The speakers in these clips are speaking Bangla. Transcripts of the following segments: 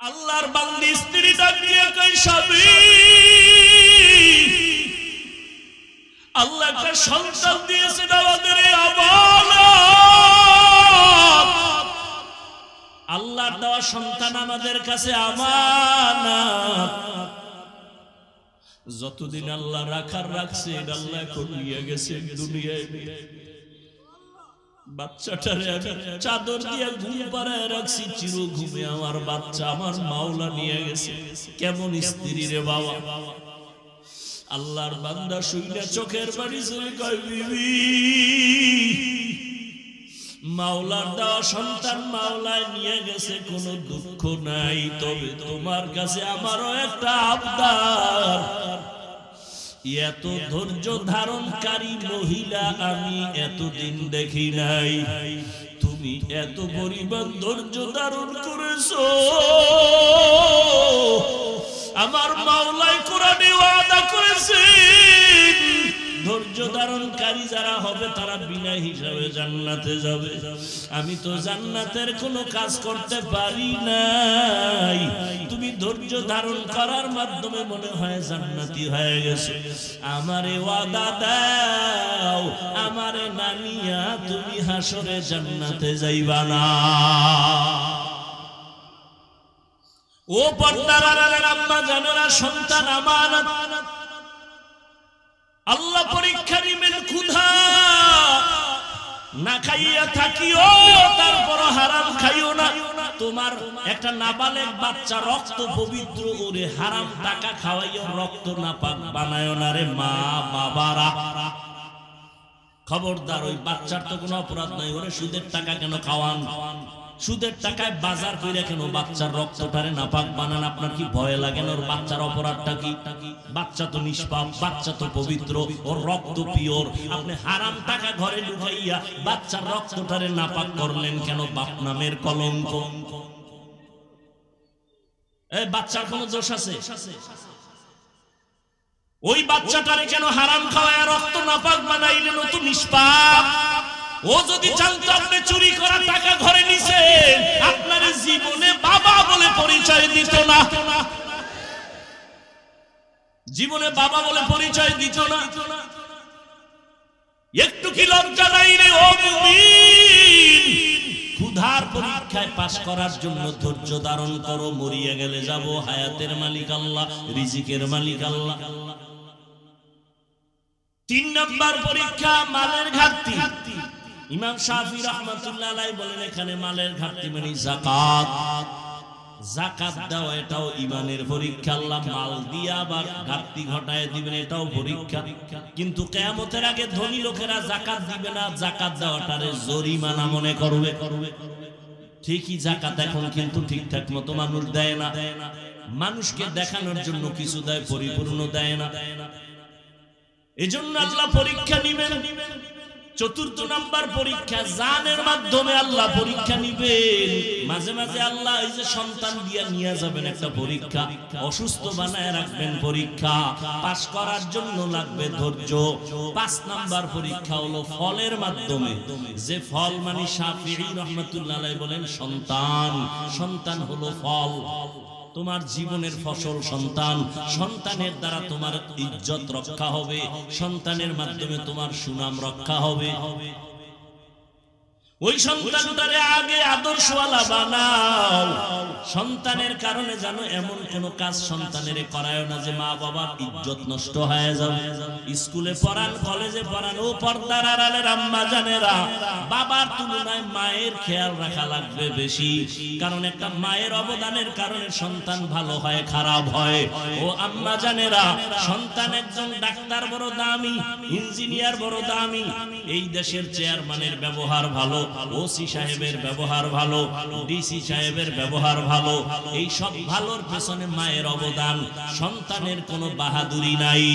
আল্লাহর বান্দি স্ত্রী ডাক দিয়ে কয় স্বামী, আল্লাহ একটা সন্তান দিয়েছেন আমাদের আমানত। আল্লাহর দেওয়া সন্তান আমাদের কাছে আমানত। যতদিন আল্লাহ রাখার রাখছে আল্লাহ এখন নিয়ে গেছে দুনিয়ায়। বাচ্চাটারে চাদর দিয়ে ঘুম পাড়ায় রাখছি, চির ঘুমে আমার বাচ্চা আমার মাওলা নিয়ে গেছে। কেমন স্ত্রী রে বাবা। আল্লাহর বান্দা শুইনা চোখের বাড়ি চলে কয় বিবি, মাওলার দেওয়া সন্তান মাওলায় নিয়ে গেছে, কোনো দুঃখ নাই, তবে তোমার কাছে আমারও একটা আবদার। এত ধৈর্য ধারণকারী মহিলা আমি এতদিন দেখি নাই। তুমি এত পরিমাণ ধৈর্য ধারণ করেছো। আমার মাওলাই কোরআনে ওয়াদা করেছেন, ধৈর্য ধারণকারী যারা হবে তারা বিনা হিসাবে জান্নাতে যাবে। আমি তো জান্নাতের কোনো কাজ করতে পারি নাই, তুমি ধৈর্য ধারণ করার মাধ্যমে মনে হয় জান্নাতি হয়ে গেছে। আমারে ওয়াদা দাও, আমারে মানিয়া তুমি হাসরে জান্নাতে যাইবা না। ও পর্দার আড়ালের আম্মা জানেরা, সন্তান আমানত। আল্লাহ পরীক্ষা নিবেন। ক্ষুধা না খাইয়া থাকিও, তারপর হারাম খাইও না। তোমার একটা নাবালেগ বাচ্চা রক্ত পবিত্র, ওরে হারাম টাকা খাওয়াইও রক্ত নাপাক বানায় না রে মা বাবারা। খবরদার, ওই বাচ্চার তো কোনো অপরাধ নাই, ওরে সুদের টাকা কেন খাওয়ান? সুদের টাকায় বাজার কইরা কেন বাচ্চার রক্তটারে নাপাক বানান? আপনার কি ভয় লাগে না? ওর বাচ্চার অপরাধটা কি? বাচ্চা তো নিষ্পাপ, বাচ্চা তো পবিত্র, ওর রক্ত পিওর। আপনি হারাম টাকা ঘরে ঢুকাইয়া বাচ্চার রক্তটারে নাপাক করলেন কেন? বাপ নামের কলঙ্ক। এই বাচ্চার কোনো দোষ আছে? ওই বাচ্চাটারে কেন হারাম খাওয়ায় রক্ত নাপাক বানাইলেন? ও তো নিষ্পাপ। ও যদি জানতো আপনি চুরি করা টাকা ঘরে নিছেন, আপনার জীবনে বাবা বলে পরিচয় দিত না। জীবনে বাবা বলে পরিচয় দিত না। একটু কি লজ্জা নাই রে ও মুমিন? ক্ষুধার পরীক্ষায় পাস করার জন্য ধৈর্য ধারণ করো। মরিয়া গেলে যাব, হায়াতের মালিক আল্লাহ, রিজিকের মালিক আল্লাহ। 3 নাম্বার পরীক্ষা মালের ঘাটতি। ইমাম শাফি রাহমাতুল্লাহ আলাইহি বলেন, এখানে মালের ঘাটতি মানে যাকাত। যাকাত দেওয়া এটাও ঈমানের পরীক্ষা। আল্লাহ মাল দিয়ে আবার ঘাটতি ঘটায় দিবেন, এটাও পরীক্ষা। কিন্তু কিয়ামতের আগে ধনী লোকেরা যাকাত দিবে না, যাকাত দেওয়াটারে জরিমানা মনে করবে। ঠিকই যাকাত এখন কিন্তু ঠিকঠাক মতো মানুষ দেয় না। মানুষকে দেখানোর জন্য কিছু দেয়, পরিপূর্ণ দেয় না। এজন্য আল্লাহ পরীক্ষা নিবেন। 4th নাম্বার পরীক্ষা, জানের মাধ্যমে আল্লাহ পরীক্ষা নিবেন। মাঝে মাঝে আল্লাহ এই যে সন্তান দিয়া নিয়ে যাবেন, একটা পরীক্ষা। অসুস্থ বানায় রাখবেন, পরীক্ষা। পাস করার জন্য লাগবে ধৈর্য। 5 নাম্বার পরীক্ষা হলো ফলের মাধ্যমে। যে ফল মানে শাফিঈ রাহমাতুল্লাহ আলাইহি বলেন সন্তান। সন্তান হলো ফল। তোমার জীবনের ফসল সন্তান। সন্তানের দ্বারা তোমার ইজ্জত রক্ষা হবে, সন্তানের মাধ্যমে তোমার সুনাম রক্ষা হবে। ওই সন্তানটারে আগে আদর্শওয়ালা বানাও। সন্তানের কারণে জানো এমন কোন কাজ সন্তানের করায় না যে মা বাবার ইজ্জত নষ্ট হয়ে যাবে। স্কুলে পড়ান, কলেজে পড়ান, ও পর্দার আড়ালের আম্মা জানেরা, বাবার তুলনায় মায়ের খেয়াল রাখা লাগবে বেশি। কারণ একটা মায়ের অবদানের কারণে সন্তান ভালো হয়, খারাপ হয়। ও আম্মা জানেরা, সন্তান একজন ডাক্তার বড় দামি, ইঞ্জিনিয়ার বড় দামি, এই দেশের চেয়ারম্যানের ব্যবহার ভালো, ওসি সাহেবের ব্যবহার ভালো, ডিসি সাহেবের ব্যবহার ভালো, এই সব ভালোর পেছনে মায়ের অবদান। সন্তানের কোনো বাহাদুরি নাই।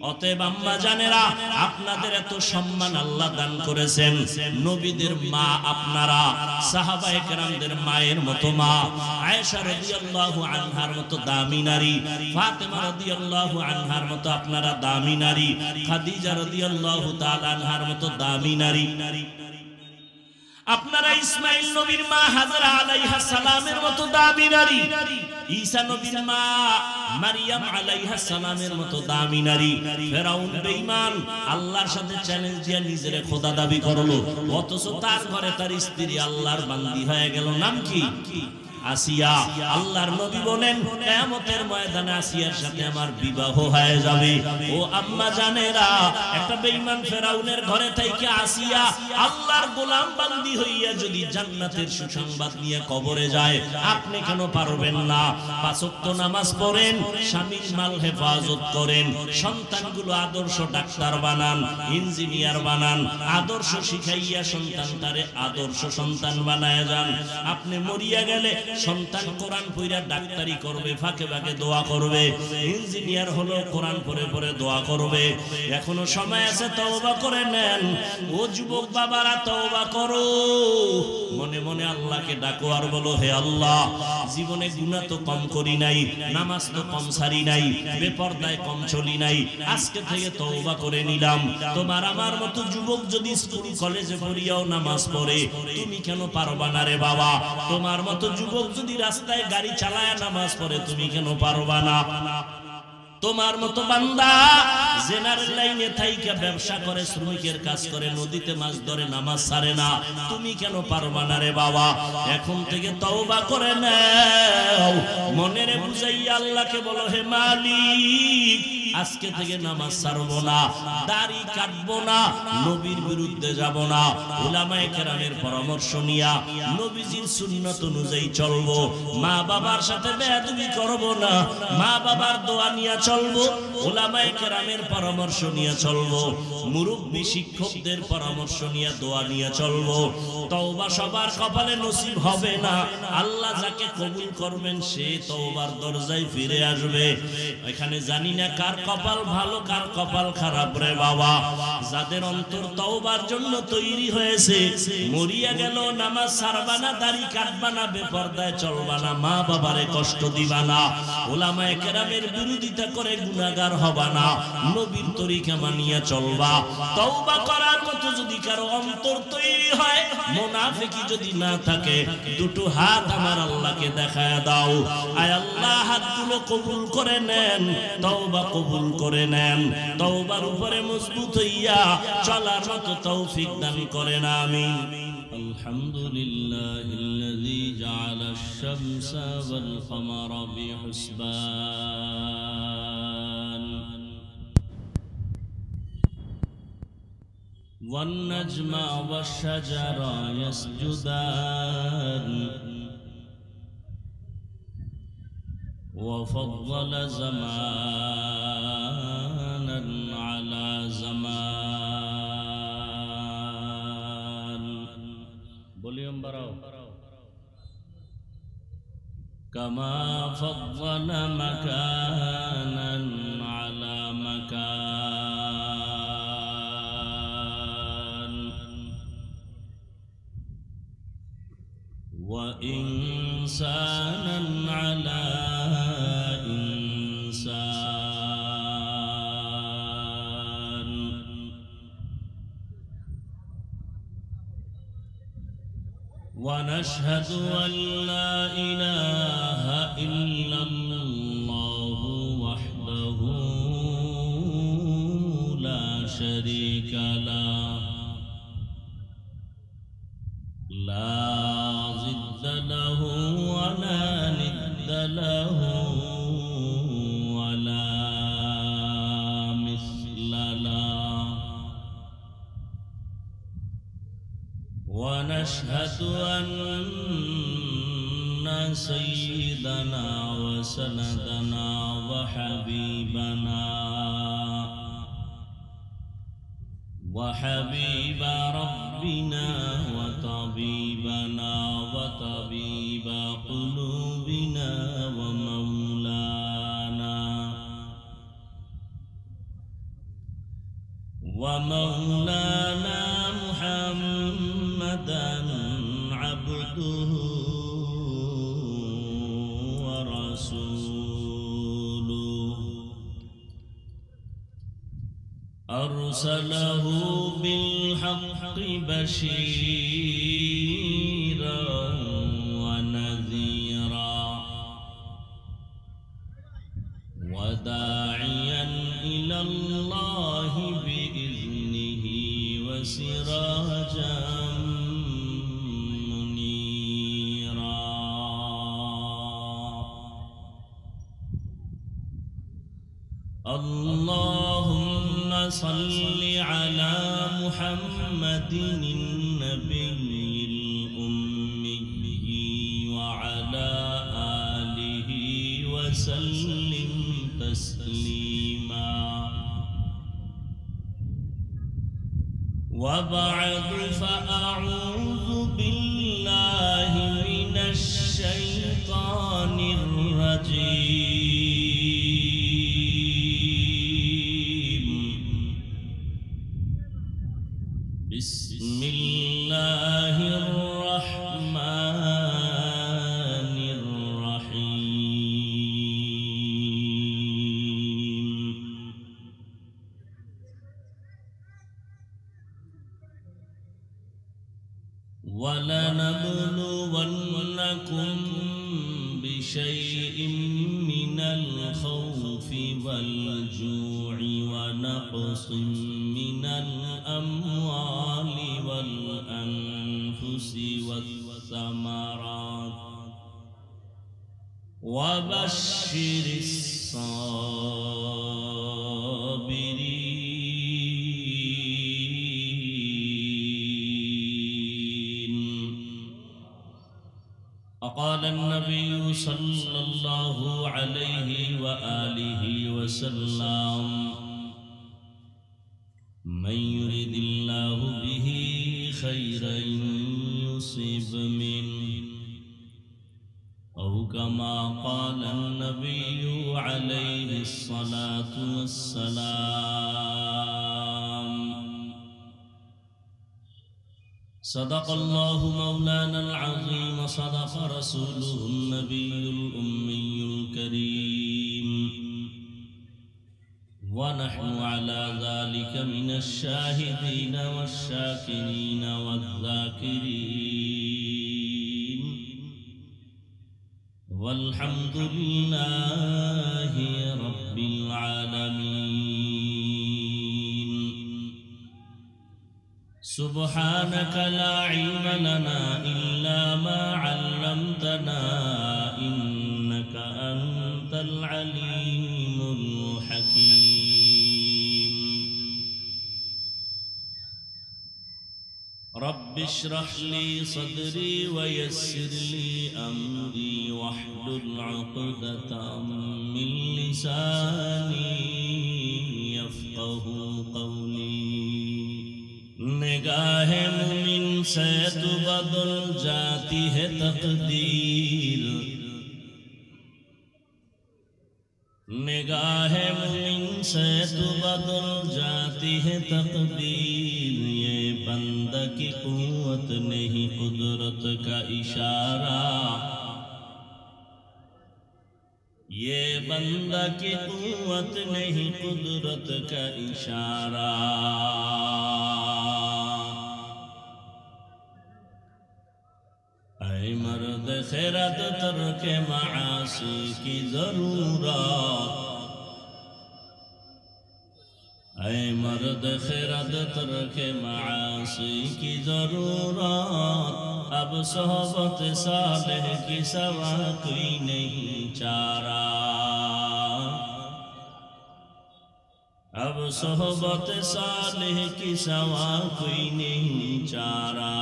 অতএব আম্মা জানেরা, আপনাদের এত সম্মান আল্লাহ দান করেছেন। নবীদের মা আপনারা, সাহাবায়ে কেরামদের মায়ের মতো মা। আয়েশা রাদিয়াল্লাহু আনহার মতো দামি নারী, ফাতেমা রাদিয়াল্লাহু আনহার মতো আপনারা দামি নারী, খাদিজা রাদিয়াল্লাহু তাআলা আনহার মতো দামি নারী। আপনারা ইসমাইল নবীর মা হাজরা আলাইহিস সালামের মতো দামি নারী, ঈসা নবীর মা মারিয়াম আলাইহিস সালামের মতো দামি নারী। ফেরাউন বেঈমান আল্লাহর সাথে চ্যালেঞ্জ দিয়ে নিজের খোদা দাবি করলো, অথচ তার ঘরে তার স্ত্রী আল্লাহর বান্দি হয়ে গেল। নাম কি? আসিয়া। আল্লাহর নবী বলেন কিয়ামতের ময়দানে আসিয়ার সাথে আমার বিবাহ হয়ে যাবে। ও আম্মা জানেরা, একটা বেঈমান ফেরাউনের ঘরে থেকে আসিয়া আল্লাহর গোলাম বান্দি হইয়া যদি জান্নাতের সুসংবাদ নিয়ে কবরে যায়, আপনি কেন পারবেন না? পাঁচ ওয়াক্ত নামাজ পড়েন, স্বামীর মাল হেফাজত করেন, সন্তানগুলো আদর্শ ডাক্তার বানান, ইঞ্জিনিয়ার বানান, আদর্শ শিখাইয়া সন্তানটারে আদর্শ সন্তান বানায় যান। আপনি মরিয়া গেলে সন্তান কোরআন পড়া ডাক্তারি করবে, ফাঁকে ফাঁকে দোয়া করবে, ইঞ্জিনিয়ার হলো কোরআন পড়ে পড়ে দোয়া করবে। এখনো সময় আছে, তওবা করে নেন। ও যুবক বাবারা, তওবা করো, মনে মনে আল্লাহকে ডাকো আর বলো, হে আল্লাহ, জীবনে গুনাহ তো কম করি নাই, নামাজ তো কম সারি নাই, বেপরদায় কম চলি নাই, আজকে থেকে তওবা করে নিলাম। তোমার আমার মতো যুবক যদি স্কুল কলেজে পড়িয়াও নামাজ পড়ে, তুমি কেন পারবা না রে বাবা? তোমার মতো যুবক যদি রাস্তায় গাড়ি চালায় নামাজ পড়ে, তুমি কেন পারবা না? তোমার মতো বান্দা জেনারেল লাইনে থাইকা ব্যবসা করে, শ্রমিকের কাজ করে, নদীতে মাছ ধরে, নামাজ ছাড়ে না, তুমি কেন পারবা না রে বাবা? এখন থেকে তওবা করে নাও, মনেরে বুঝাইয়া আল্লাহকে বলো, হে মালিক, আজকে থেকে নামাজ ছাড়বো না, দাড়ি কাটবো না, নবীর বিরুদ্ধে যাব না, উলামায়ে কেরামের পরামর্শ নিয়া নবীজির সুন্নাত অনুযায়ী চলবো, মা বাবার সাথে বেয়াদবি করব না, মা বাবার দোয়া নিয়ে চলবো, উলামায়ে কেরামের পরামর্শ নিয়ে চলবো, মুরব্বী শিক্ষকদের পরামর্শ নিয়ে দোয়া নিয়ে চলবো। তওবা সবার কপালে নসিব হবে না, আল্লাহ যাকে কবুল করবেন সে তওবার দরজায় ফিরে আসবে। এখানে জানি না কার কপাল ভালো কার কপাল খারাপ রে বাবা। যাদের অন্তর তওবার জন্য তৈরি হয়েছে, মরিয়া গেল নামাজ ছাড়বা না, দাড়ি কাটবা না, বেপরদায় চলবা না, মা বাবারে কষ্ট দিবা না, উলামায়ে কেরামের বিরোধিতা করে গুনাহগার হবা না, নবীর তরিকা মানিয়া চলবা। তওবা করার মতো যদি কারো অন্তর তৈরি হয়, মুনাফিকি যদি না থাকে, দুটো হাত আমার আল্লাহকে দেখায়া দাও। আয় আল্লাহ, হাতগুলো কবুল করে নেন, তওবা কবুল করে নেন, তওবার উপরে মজবুত হইয়া চলার মতো তৌফিক দান করেন, আমিন। আলহামদুলিল্লাহিল্লাযী জাআলাশ শামসা ওয়াল কমারা বিহুসবান ওয়ান নাজমা ওয়াশ শাজারা ইয়াসজুদান وفضل زمانا على زمان ভলিউম বাড়াও كما فضل مكانا على مكان وإنسانا على ونشهد أن لا إله إلا الله وحده لا شريك له لا ضد له ولا ند له ولا مثل له ونشهد أن سيدنا وسندنا وحبيب ربنا وطبيبنا وطبيب قلوبنا ومولانا محمدا عبده ورسوله أرسله بالحق بشيرا وداعيا إلى الله بإذنه وسراجا منيرا. اللهم صل على محمد النبي الأمي وعلى آله وسلم تسليما. وبعد فأعوذ بالله من الشيطان الرجيم. بسم الله الرحمن الرحيم. ولنبلونكم بشيء من الخوف والجوع ونقص من الأموال والأنفس والثمرات وبشر الصابرين. وقال النبي صلى الله عليه وآله وسلم: من يرد الله به خيرا يصب منه، أو كما قال النبي عليه الصلاة والسلام. صدق الله مولانا العظيم، صدق رسوله النبي الأمي الكريم، ونحن على ذلك من الشاهدين والشاكرين والذاكرين، والحمد لله رب العالمين. سبحانك لا علم لنا إلا ما علمتنا، إنك أنت العليم الحكيم. رب اشرح لي صدري ويسر لي أمري واحلل عقدة من لساني يفقه قولي. نگاہ مومن سے تو بدل جاتی ہے تقدیر، نگاہ مومن سے تو بدل جاتی ہے تقدیر. یہ بندہ کی قوت نہیں قدرت کا اشارہ، یہ بندہ کی قوت نہیں قدرت کا اشارہ. اے مرد خیرت ترک معاصی کی ضرورت، اے مرد خیرت ترک معاصی کی ضرورت. اب صحبت صالح کی سوا کوئی نہیں چارہ، اب صحبت صالح کی سوا کوئی نہیں چارہ.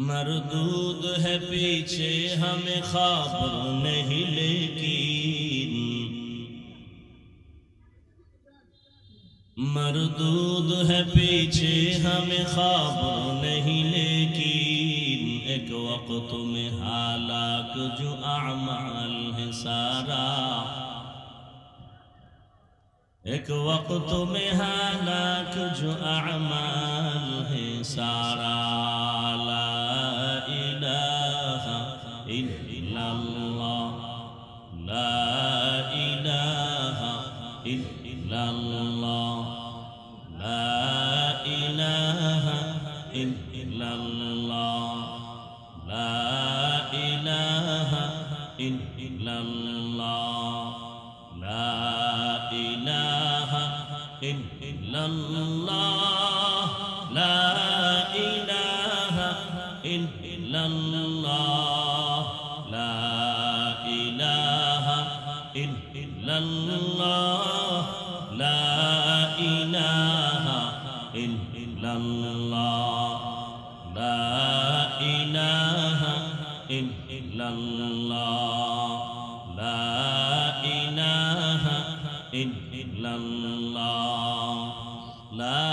مردود ہے پیچھے ہمیں خبر نہیں، لیکن مردود ہے پیچھے ہمیں خبر نہیں، لیکن ایک وقت میں ہلاک جو اعمال ہے سارا، ایک وقت میں ہلاک جو اعمال ہے سارا. لا الہ الا اللہ، لا الہ الا اللہ، لا الہ الا اللہ، লা ইলাহা ইল্লাল্লাহ লা ইলাহা ইল্লাল্লাহ লা ইলাহা ইল্লাল্লাহ লা ইলাহা ইল্লাল্লাহ লা ইলাহা ইল্লাল্লাহ লা ইলাহা ইল্লাল্লাহ লা ইলাহা ইল্লাল্লাহ লা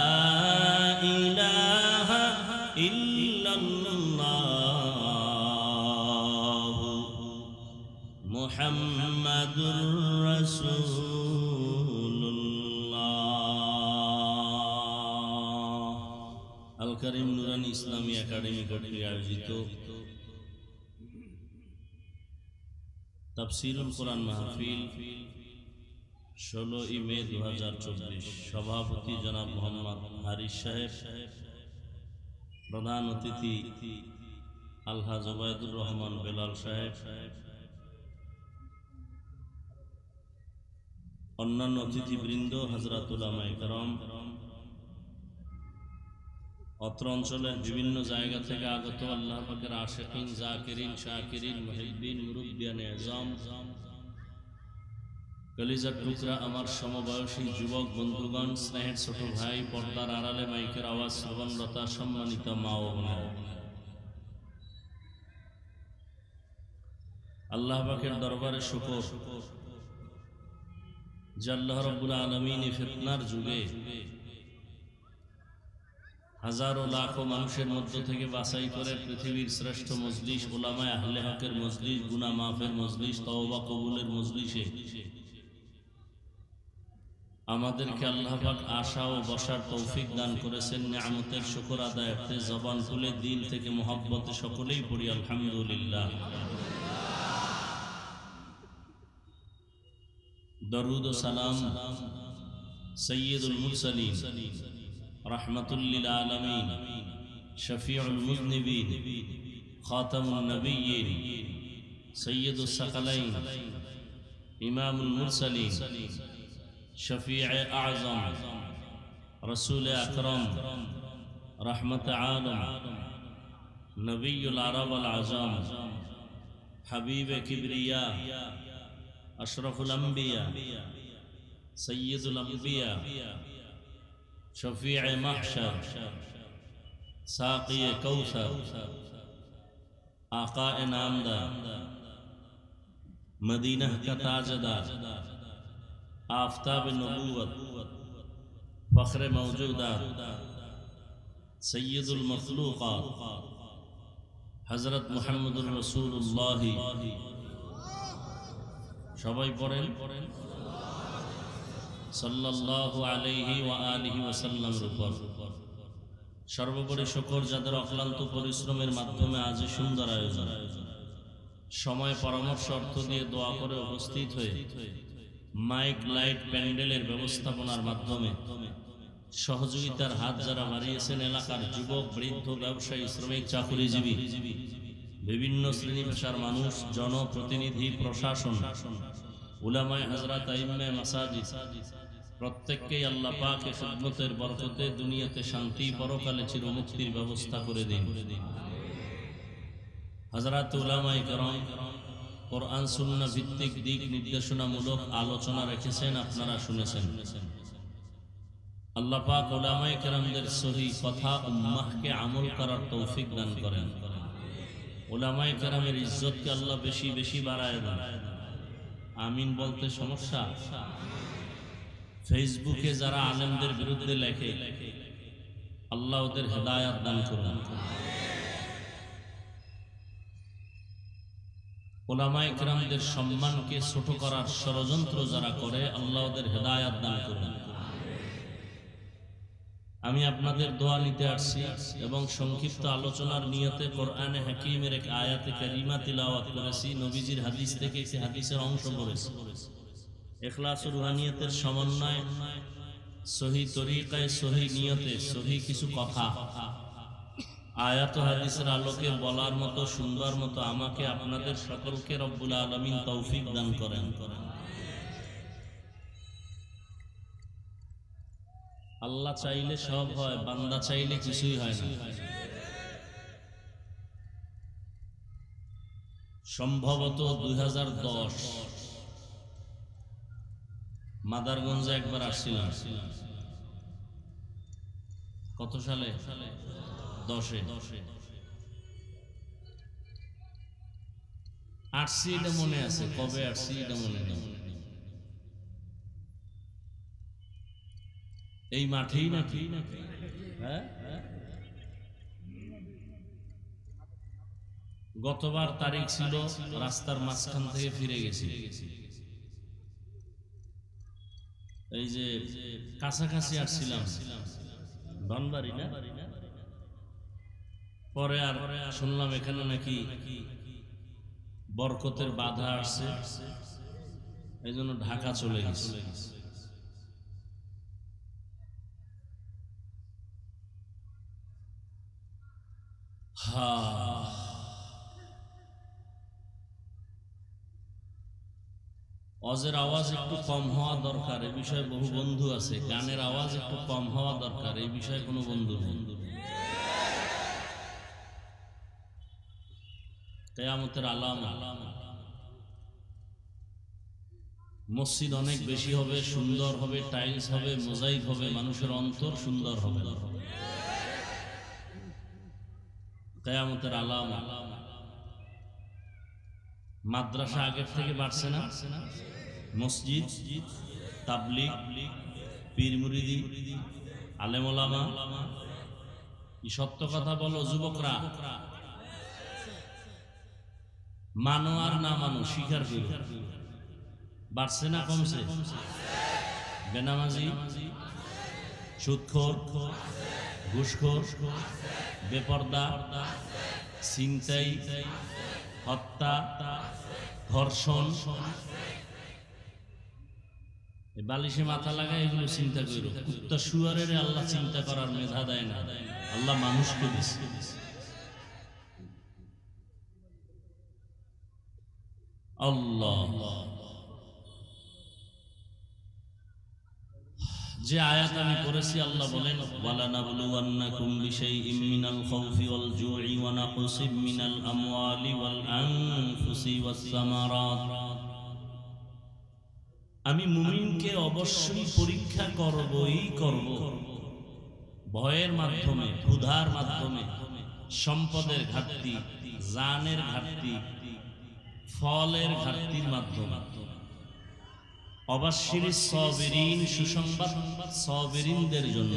ইলাহা ইল্লাল্লাহ মুহাম্মাদুর রাসূলুল্লাহ। আল কারীম নুরানী ইসলামী একাডেমি কর্তৃক আয়োজিত তাফসীরুল কোরআন মাহফিল 16 মে 2024। সভাপতি জনাব মোহাম্মদ হারিস সাহেব, প্রধান অতিথি আলহাজ ওবায়দুর রহমান বেলাল সাহেব, অন্যান্য অতিথিবৃন্দ, হযরত উলামায়ে কেরাম, অত্র অঞ্চলের বিভিন্ন জায়গা থেকে আগত আল্লাহ পাকের আশিকিন, জাকিরিন, শাকিরিন, মুহিব্বিন, মুরব্বিয়ানে আযম, কলিজার টুকরা আমার সমবয়সী যুবক বন্ধুগণ, স্নেহের ছোট ভাই, পর্দার আড়ালে মাইকের আওয়াজ শ্রবণরতা সম্মানিত মা ও বোনেরা, আল্লাহ পাকের দরবারে শুকর যে আল্লাহ রাব্বুল আলামিন এই ফিতনার যুগে হাজারো লাখো মানুষের মধ্য থেকে বাছাই করে পৃথিবীর শ্রেষ্ঠ মজলিস, উলামায়ে আহলে হকের মজলিস, গুনাহ মাফের মজলিস, তওবা কবুলের মজলিসে আমাদেরকে আল্লাহ পাক আশা ও বসার তৌফিক দান করেছেন। নিয়ামতের শুকর আদায়ার্থে জবান খুলে দিল থেকে মোহাব্বতে সকলেই পড়ি আলহামদুলিল্লাহ। দরুদ ও সালাম সাইয়্যিদুল মুরসালিন, রাহমাতুল লিল আলামিন, শফিউল মুযনিবিন, খাতামুন নবিয়্যিন, সাইয়্যিদুস সাকালাইন, ইমামুল মুরসালিন, শফিয়ে আযম, রাসূল আকরাম, রহমত আলম, নবিয়ুল আরব আল আযম, হাবিবে কিবরিয়া, আশরাফুল আম্বিয়া, সৈয়দুল আম্বিয়া, শফিয়ে মাহশর, সাকিয়ে কৌসর, আকায়ে নামদার, মদিনা का ताजदार, आफताब नबूवत, फख्र मौजूदात, सैयदुल मखलूक़ात, हज़रत मुहम्मदुर रसूलुल्लाह, সবাই পড়েন সাল্লাল্লাহু আলাইহি ওয়া আলিহি ওয়াসাল্লামের উপর। সর্বোপরি শুকর যাদের অক্লান্ত পরিশ্রমের মাধ্যমে আজ সুন্দর আয়োজন, সময় পরামর্শ অর্থ দিয়ে দোয়া করে উপস্থিত হয়ে মাইক লাইট প্যান্ডেলের ব্যবস্থাপনার মাধ্যমে সহযোগিতার হাত যারা বাড়িয়েছেন, এলাকার যুবক, বৃদ্ধ, ব্যবসায়ী, শ্রমিক, চাকুরিজীবী, বিভিন্ন শ্রেণী পেশার মানুষ, জনপ্রতিনিধি, প্রশাসন, উলামায়ে হযরত, আইম্মায়ে মাসাজিদ, প্রত্যেককেই আল্লাহ পাক এর খিদমতের বরকতে দুনিয়াতে শান্তি, পরকালে চিরমুক্তির ব্যবস্থা করে দিন। হযরত উলামায়ে কেরাম কোরআন সুন্নাহ ভিত্তিক দিক নির্দেশনামূলক আলোচনা রেখেছেন, আপনারা শুনেছেন। আল্লাহ পাক উলামায়ে কেরামদের সহি কথা উম্মাহকে আমল করার তৌফিক দান করেন। উলামায়ে কেরামের ইজ্জতকে আল্লাহ বেশি বেশি বাড়ায় দেন। আমিন বলতে সমস্যা? ফেসবুকে যারা আলেমদের বিরুদ্ধে লেখে, আল্লাহ ওদের হেদায়েত দান করুন। উলামায়ে কেরামদের সম্মানকে ছোট করার ষড়যন্ত্র যারা করে, আল্লাহ ওদের হেদায়েত দান করুন। আমি আপনাদের দোয়া নিতে আসছি এবং সংক্ষিপ্ত আলোচনার নিয়তে কোরআনে হাকিমের এক আয়াতে কারিমা তিলাওয়াত করেছি, নবীজির হাদিস থেকে একটি হাদিসের অংশ পড়েছি। ইখলাস ও রুহানিয়তের সমন্বয়ে সহি তরিকায়, সহি নিয়তে, সহি কিছু কথা আয়াত হাদিসের আলোকে বলার মতো শুনবার মতো আমাকে আপনাদের সকলকে রব্বুল আলামিন তৌফিক দান করেন। আল্লাহ চাইলে সব হয়, বান্দা চাইলে কিছুই হয় না। সম্ভবত 2010 মাদারগঞ্জে একবার আসছিলাম। কত সালে? 10-এ আসছি, এটা মনে আছে। কবে আসছি এটা মনে নেই। এই মাঠেই নাকি? হ্যাঁ, গতবার তারিখ ছিল, রাস্তার মাঝখান থেকে ফিরে গেছি। এই যে কাছাকাছি আসছিলাম, ধনবাড়ি না? পরে আর শুনলাম এখানে নাকি বরকতের বাধা আসছে, এই জন্য ঢাকা চলে গেছে। ওয়াজের আওয়াজ একটু কম হওয়া দরকার, এই বিষয়ে বহু বন্ধু আছে। গানের আওয়াজ একটু কম হওয়া দরকার, এই বিষয়ে কোনো বন্ধু নেই। কিয়ামতের আলামত। মসজিদ অনেক বেশি হবে, সুন্দর হবে, টাইলস হবে, মোজাইক হবে, মানুষের অন্তর সুন্দর হবে। কিয়ামতের আলামত। মাদ্রাসা আগের থেকে বাড়ছে না? মসজিদ, তাবলীগ, পীর মুরিদি, আলেম ওলামা, কি সত্য কথা বলো যুবকরা, মানো আর না মানো, স্বীকার করো। বাড়ছে না কমছে? বেনামাজি, সুদখোর, ঘুষখোর, বেপরদা, ছিনতাই, হত্যা, ধর্ষণ, বালিশে মাথা লাগায় এগুলো চিন্তা করো। কুত্তা শুয়ারের আল্লাহ চিন্তা করার মেধা দেয় না, আল্লাহ মানুষকে দিচ্ছে। আল্লাহ যে আয়াত আমি পড়েছি, আল্লাহ বলেন ওয়ালানাবলুওয়ান্নাকুম বিশাইইম মিনাল খাউফি ওয়াল জুই ওয়া নাকসিম মিনাল আমওয়ালি ওয়াল আনফুসি ওয়াস সামারাত। আমি মুমিনকে অবশ্যই পরীক্ষা করবই করব, ভয়ের মাধ্যমে, ক্ষুধার মাধ্যমে, সম্পদের ঘাটতি, জানের ঘাটতি, ফলের ঘাটতির মাধ্যমে। অবাশশিরিস সাবিরিন, সুসংবাদ সাবিরিনদের জন্য।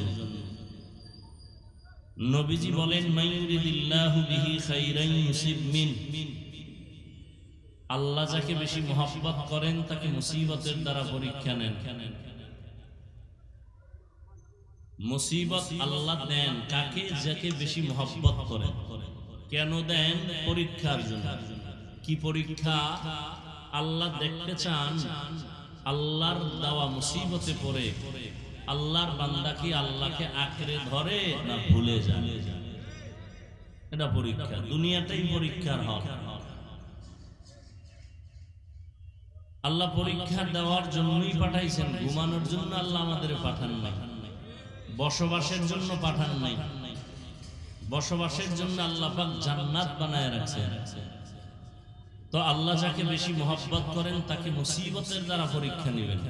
নবীজি বলেন মাইয়ুরিদিল্লাহু বিহি খাইরান ইউসিব মিন। আল্লাহ যাকে বেশি মহব্বত করেন তাকে মুসিবতের দ্বারা পরীক্ষা নেন। মুসিবত আল্লাহ দেন কাকে? যাকে বেশি মহব্বত করেন। কেন দেন? পরীক্ষার জন্য। কি পরীক্ষা? আল্লাহ দেখতে চান আল্লাহর দেওয়া মুসিবতে পড়ে আল্লাহর বান্দা কি আল্লাহকে আঁকড়ে ধরে না ভুলে যায়। এটা পরীক্ষা, দুনিয়াটাই পরীক্ষার হক। আল্লাহ পরীক্ষা দেওয়ার জন্যই পাঠাইছেন, ঘুমানোর জন্য আল্লাহ আমাদের পাঠান নাই, বসবাসের জন্য পাঠান নাই। বসবাসের জন্য আল্লাহ পাক জান্নাত বানায় রাখছেন। তো আল্লাহ যাকে বেশি মহব্বত করেন তাকে মুসিবতের দ্বারা পরীক্ষা নেবেন।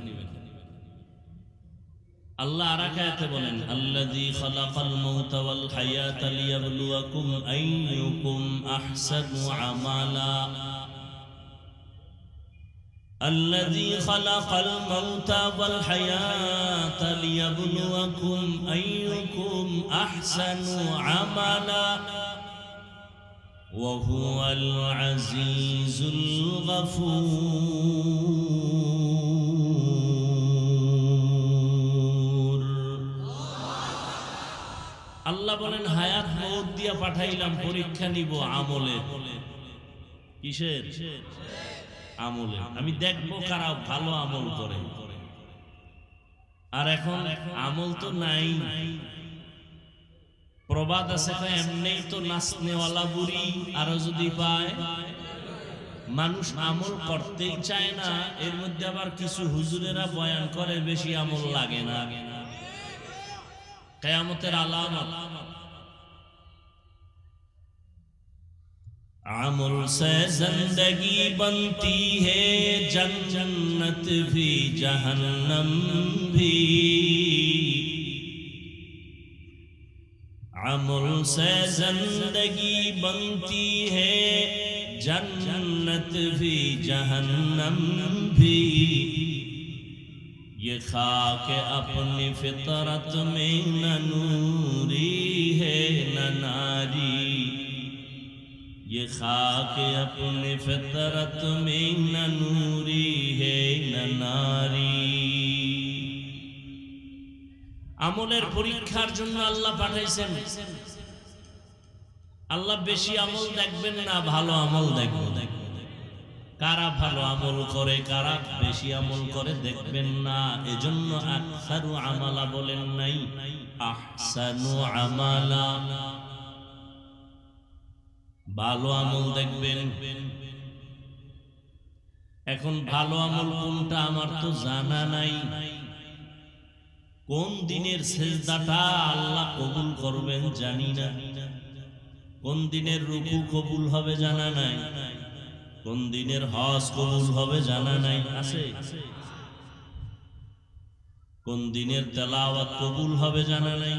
আল্লাহ আর এক আয়াতে বলেন আল্লাযী খালাকাল মাউতা ওয়াল হায়াতা লিয়াবলুয়াকুম আইয়ুকুম আহসানু আমালা। الذي خلق الموت والحياة ليبلوكم أيكم أحسن عملا وهو العزيز الغفور. আল্লাহ বলেন হায়াত মওত দিয়া পাঠাইলাম পরীক্ষা নিব আমলে। কিসের? আমলে। আমি দেখবো কারা ভালো আমল করে। আর এখন আমল তো নাই, প্রবাদ আছে এমনি তো নাচনেওয়ালা বুড়ি আরো যদি পায়। মানুষ আমল করতেই চায় না, এর মধ্যে আবার কিছু হুজুরেরা বয়ান করে বেশি আমল লাগে না। কিয়ামতের আলামত। আমল से जिंदगी बनती है जन्नत भी जहन्नम भी। अमल से जिंदगी बनती है जन्नत भी जहन्नम भी। ये खाक अपनी फितरत में न नूरी है न नारी। ये खाक अपनी फितरत में न नूरी है न नारी। আমলের পরীক্ষার জন্য আল্লাহ পাঠাইছেন। আল্লাহ বেশি আমল দেখবেন না, ভালো আমল দেখবেন। কারা ভালো আমল করে কারা বেশি আমল করে দেখবেন না। এজন্য আকসারু আমালা বলেন নাই, আহসানু আমালা। ভালো আমল দেখবেন। এখন ভালো আমল কোনটা আমার তো জানা নাই। কোন দিনের সেজদাটা আল্লাহ কবুল করবেন জানি না। কোন দিনের রুকু কবুল হবে জানা নাই। কোন দিনের হজ কবুল হবে জানা নাই। আছে কোন দিনের তেলাওয়াত কবুল হবে জানা নাই।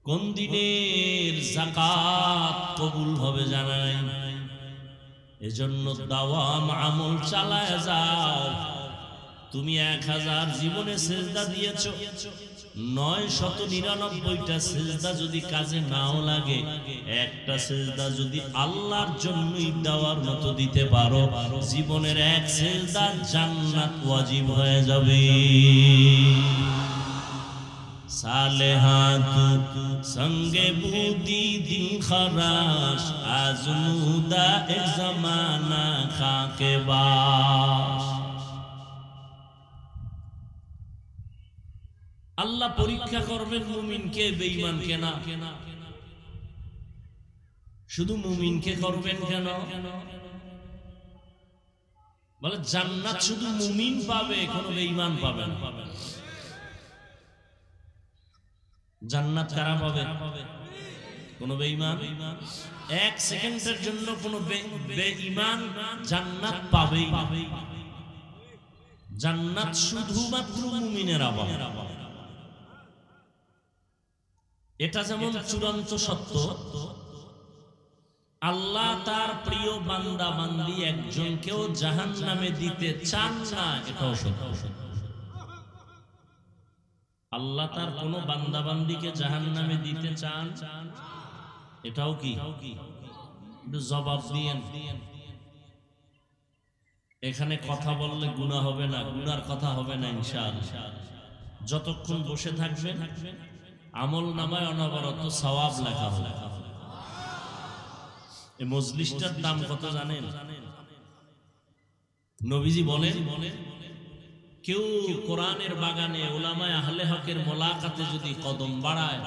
কোন দিনের যাকাত কবুল হবে জানা নাই। এজন্য দাওয়াম আমল চালায় যাও। তুমি 1000 জীবনে সেজদা দিয়েছো, 999টা সেজদা যদি কাজে নাও লাগে, একটা সেজদা যদি আল্লাহর জন্যই দেওয়ার মতো দিতে পারো, জীবনের এক সেজদা জান্নাত ওয়াজিব হয়ে যাবে। সালেহাত সঙ্গে বুদি দিল খরাশ আজমুদা এক জামানা খাকে বাস। আল্লাহ পরীক্ষা করবেন মুমিনকে বেঈমানকে না। শুধু মুমিনকে করবেন কেন? বলে জান্নাত শুধু মুমিন পাবে, কোনো বেঈমান পাবে না। জান্নাত কারা পাবে? কোন বেঈমান। 1 সেকেন্ডের জন্য কোন বেঈমান জান্নাত পাবেই না। জান্নাত শুধুমাত্র মুমিনেরা পাবে। এটা যেমন চূড়ান্ত সত্য, আল্লাহ তার প্রিয় বান্দা বান্দি একজনকেও জাহান্নামে দিতে চান না, এটাও সত্য। আল্লাহ তার কোন বান্দা বান্দিকে জাহান্নামে দিতে চান, এটাও কি? জবাব দিয়েন। এখানে কথা বললে গুনাহ হবে না, গুনার কথা হবে না ইনশাআল্লাহ। যতক্ষণ বসে থাকবেন আমল নামায় অনবরত সওয়াব লেখা হবে। এই মজলিসটার দাম কত জানেন? নবীজি বলেন, কেউ কোরআনের বাগানে উলামায়ে আহলে হকের মোলাকাতে যদি কদম বাড়ায়,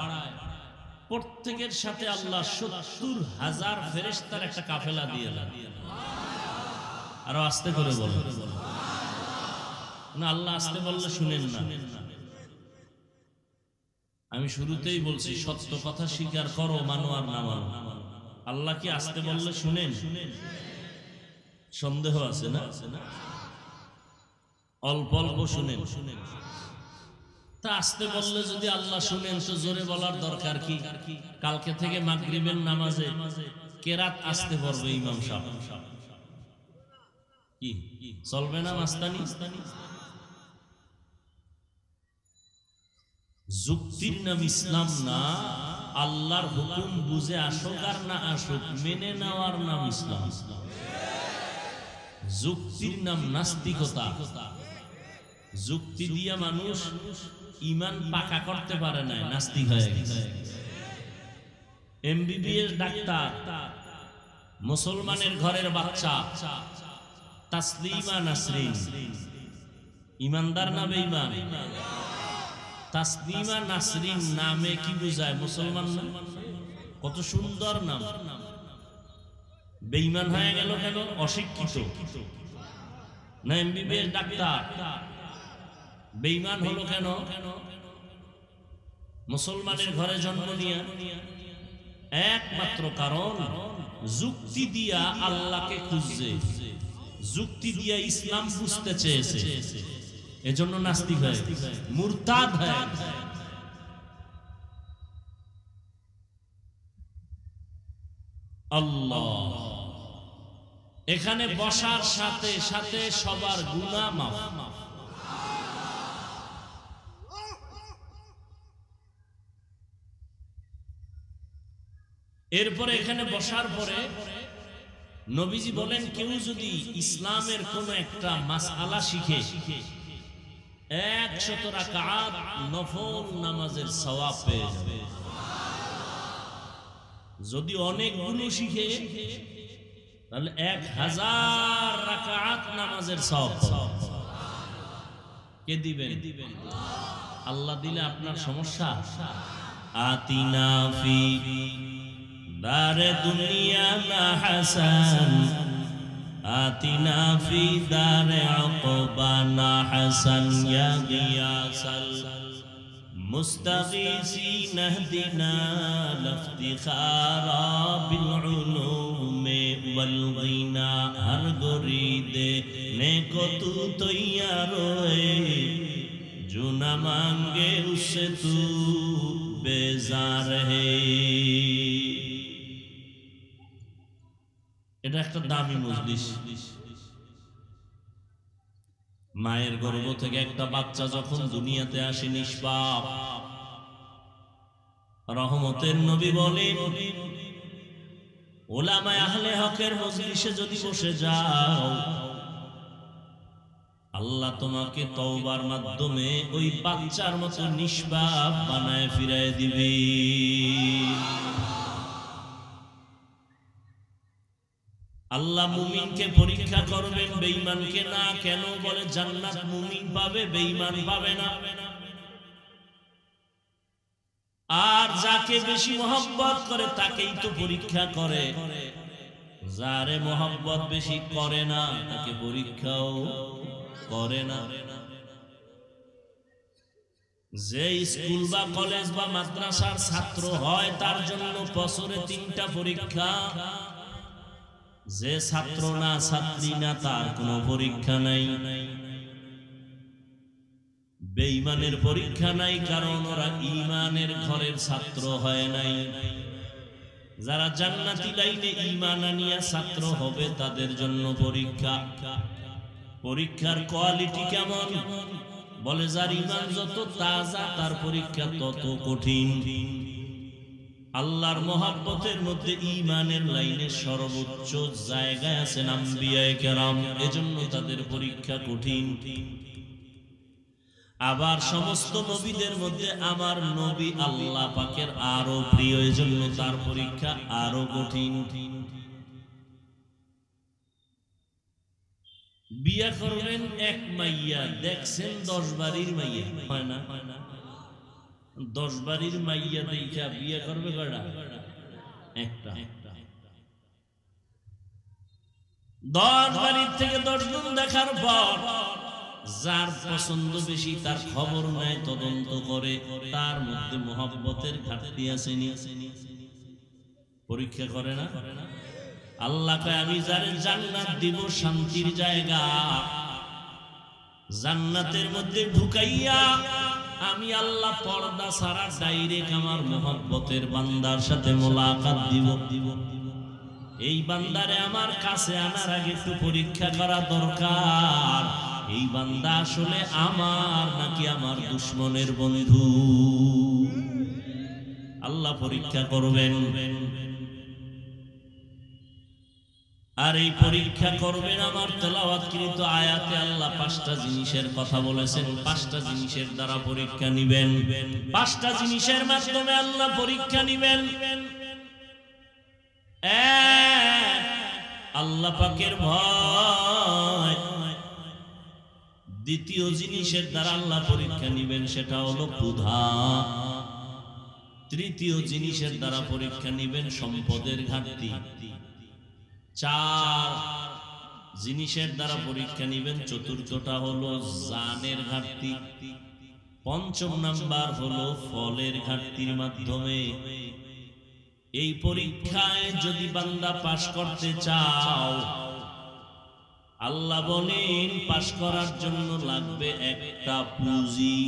প্রত্যেকের সাথে আল্লাহ ৭০,০০০ ফেরেশতার একটা কাফেলা দিয়ে দেন। আরো আস্তে করে বলেন না, আল্লাহ আস্তে বললে শুনেন না। আমি শুরুতেই বলছি, সত্য কথা স্বীকার করো, মানো আর না মানো। আল্লাহ কি আস্তে বললে শুনেন? সন্দেহ আছে না? অল্প অল্প শুনেন। তা আস্তে বললে যদি আল্লাহ শুনেন, তো জোরে বলার দরকার কি? কালকে থেকে মাগরিবের নামাজে কেরাত আস্তে পড়বে ইমাম সাহেব, কি চলবে না? মাস্তানি। যুক্তির নাম ইসলাম না। আল্লাহর হুকুম বুঝে আসুক আর না আসুক, মেনে নেওয়ার নাম ইসলাম। যুক্তির নাম নাস্তিকতা। যুক্তি দিয়া মানুষ ঈমান পাকা করতে পারে না, নাস্তিক হয়ে গেছে। এমবিবিএস ডাক্তার, মুসলমানের ঘরের বাচ্চা তাসলিমা নাসরিন, ইমানদার না বেঈমান? তাসনিমা নাসরিন নামে কি বোঝায়? মুসলমান না? কত সুন্দর নাম। বেঈমান হয়ে গেল কেন? অশিক্ষিত না এমবিবিএস ডাক্তার, বেঈমান হলো কেন? মুসলমানের ঘরে জন্ম নিয়ে একমাত্র কারণ যুক্তি দিয়া আল্লাহকে খুঁজছে, যুক্তি দিয়া ইসলাম বুঝতে চেয়েছে, এজন্য নাস্তিক হয়, মুরতাদ হয়। আল্লাহ এখানে বসার সাথে সাথে সবার গুনাহ মাফ। এরপরে এখানে বসার পরে নবীজি বলেন, কেউ যদি ইসলামের কোন একটা মাসআলা শিখে 100 রাকাত নফল নামাজের সওয়াব পেয়ে যাবে। যদি অনেকগুলো শিখে তাহলে 1000 রাকাত নামাজের সওয়াব পাবে। কে দিবেন? আল্লাহ দিলে আপনার সমস্যা। আতিনা ফি দারে দুনিয়া না হাসান, আতিনা ফি দারে উকবা না হাসান, ইয়া গিয়াসাল মুস্তাগীসিন ইহদিনা লফতিখারা বিল উলুমে ওয়াল গিনা, হর গরিদে নেকো তু তৈয়ার হোয়ে जो न मांगे उससे तू बेजार है। এটা একটা দামি মজলিস। মায়ের গর্ভ থেকে একটা বাচ্চা যখন দুনিয়াতে আসে নিষ্পাপ, রহমতের নবী বলেন, উলামায়ে আহলে হকের মজলিসে যদি বসে যাও, আল্লাহ তোমাকে তওবার মাধ্যমে ওই বাচ্চার মতো নিষ্পাপ বানায় ফিরায় দিবে। আল্লাহ মুমিনকে পরীক্ষা করবেন, বেঈমানকে না। কেন? বলে জান্নাত মুমিন পাবে, বেঈমান পাবে না। আর যাকে বেশি মহব্বত করে তাকেই তো পরীক্ষা করে, যারে মহব্বত বেশি করে না তাকে পরীক্ষাও করে না। যে স্কুল বা কলেজ বা মাদ্রাসার ছাত্র হয় তার জন্য বছরে 3টা পরীক্ষা। যে ছাত্র না, ছাত্রী না, তার কোনো পরীক্ষা নাই। বেঈমানের পরীক্ষা নাই, কারণ ওরা ঈমানের ঘরের ছাত্র হয় নাই। যারা জান্নাতি লাইনে ঈমান আনিয়া ছাত্র হবে তাদের জন্য পরীক্ষা। পরীক্ষার কোয়ালিটি কেমন? বলে যার ঈমান যত তাজা তার পরীক্ষা তত কঠিন। আল্লাহর মহব্বতের মধ্যে ঈমানের লাইনে সর্বোচ্চ জায়গায় আছেন আম্বিয়ায়ে কেরাম, এজন্য তাদের পরীক্ষা কঠিন। আবার সমস্ত নবীদের মধ্যে আমার নবী আল্লাহ পাকের আরো প্রিয়, এজন্য তার পরীক্ষা আরো কঠিন। বিয়া করবেন এক মাইয়া, দেখছেন 10 বাড়ির মাইয়া, হয় না? 10 বাড়ির মাইয়া দেখা বিয়া করবে কয়টা? একটা। 10 বাড়ির থেকে 10 গুণ দেখার পর যার পছন্দ বেশি তার খবর নেয়, তদন্ত করে, তার মধ্যে মহব্বতের ঘাটতি আছে নি? পরীক্ষা করে না? আল্লাহ কয় আমি যারে জান্নাত দিব, শান্তির জায়গা, জান্নাতের মধ্যে ঢুকাইয়া আমি আল্লাহ পর্দা ছাড়া ডাইরেক্ট আমার মহব্বতের বান্দার সাথে মোলাকাত দিব। এই বান্দারে আমার কাছে আনার আগে একটু পরীক্ষা করা দরকার, এই বান্দা আসলে আমার নাকি আমার দুশমনের বন্ধু। আল্লাহ পরীক্ষা করবেন। আর এই পরীক্ষা করবেন আমার তেলাওয়াতকৃত আয়াতে আল্লাহ 5টা জিনিসের কথা বলেছেন। 5টা জিনিসের দ্বারা পরীক্ষা নিবেন। 5টা জিনিসের মাধ্যমে আল্লাহ পরীক্ষা নিবেন। আল্লাহ পাকের ভয়, দ্বিতীয় জিনিসের দ্বারা আল্লাহ পরীক্ষা নিবেন সেটা হলো ক্ষুধা। তৃতীয় জিনিসের দ্বারা পরীক্ষা নিবেন সম্পদের ঘাটতি। চার জিনিসের দ্বারা পরীক্ষা নিবেন, চতুর্থটা হলো জানের ঘাটতি। পঞ্চম নাম্বার হলো ফলের ঘাটতির মাধ্যমে। এই পরীক্ষায় যদি বান্দা পাশ করতে চাও, আল্লাহ বলেন পাশ করার জন্য লাগবে একটা পুঁজি।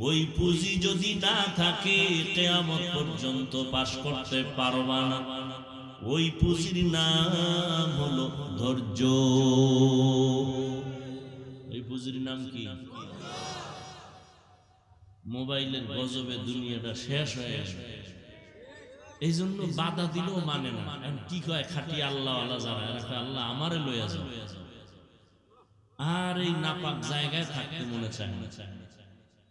ওই পুঁজি যদি না থাকে কিয়ামত পর্যন্ত পাশ করতে পারবা না। ওই পুঁজির নাম হলো ধৈর্য। ওই পুঁজির নাম কি? মোবাইলের গজবে দুনিয়াটা শেষ হয়ে গেছে। এই জন্য বাধা দিলেও মানে না। কি কয় খাটি আল্লাহ আল্লাহ যারা, আল্লাহ আমারে লইয়া যাও। আর এই নাপাক জায়গায় থাকতে মনে চায় না।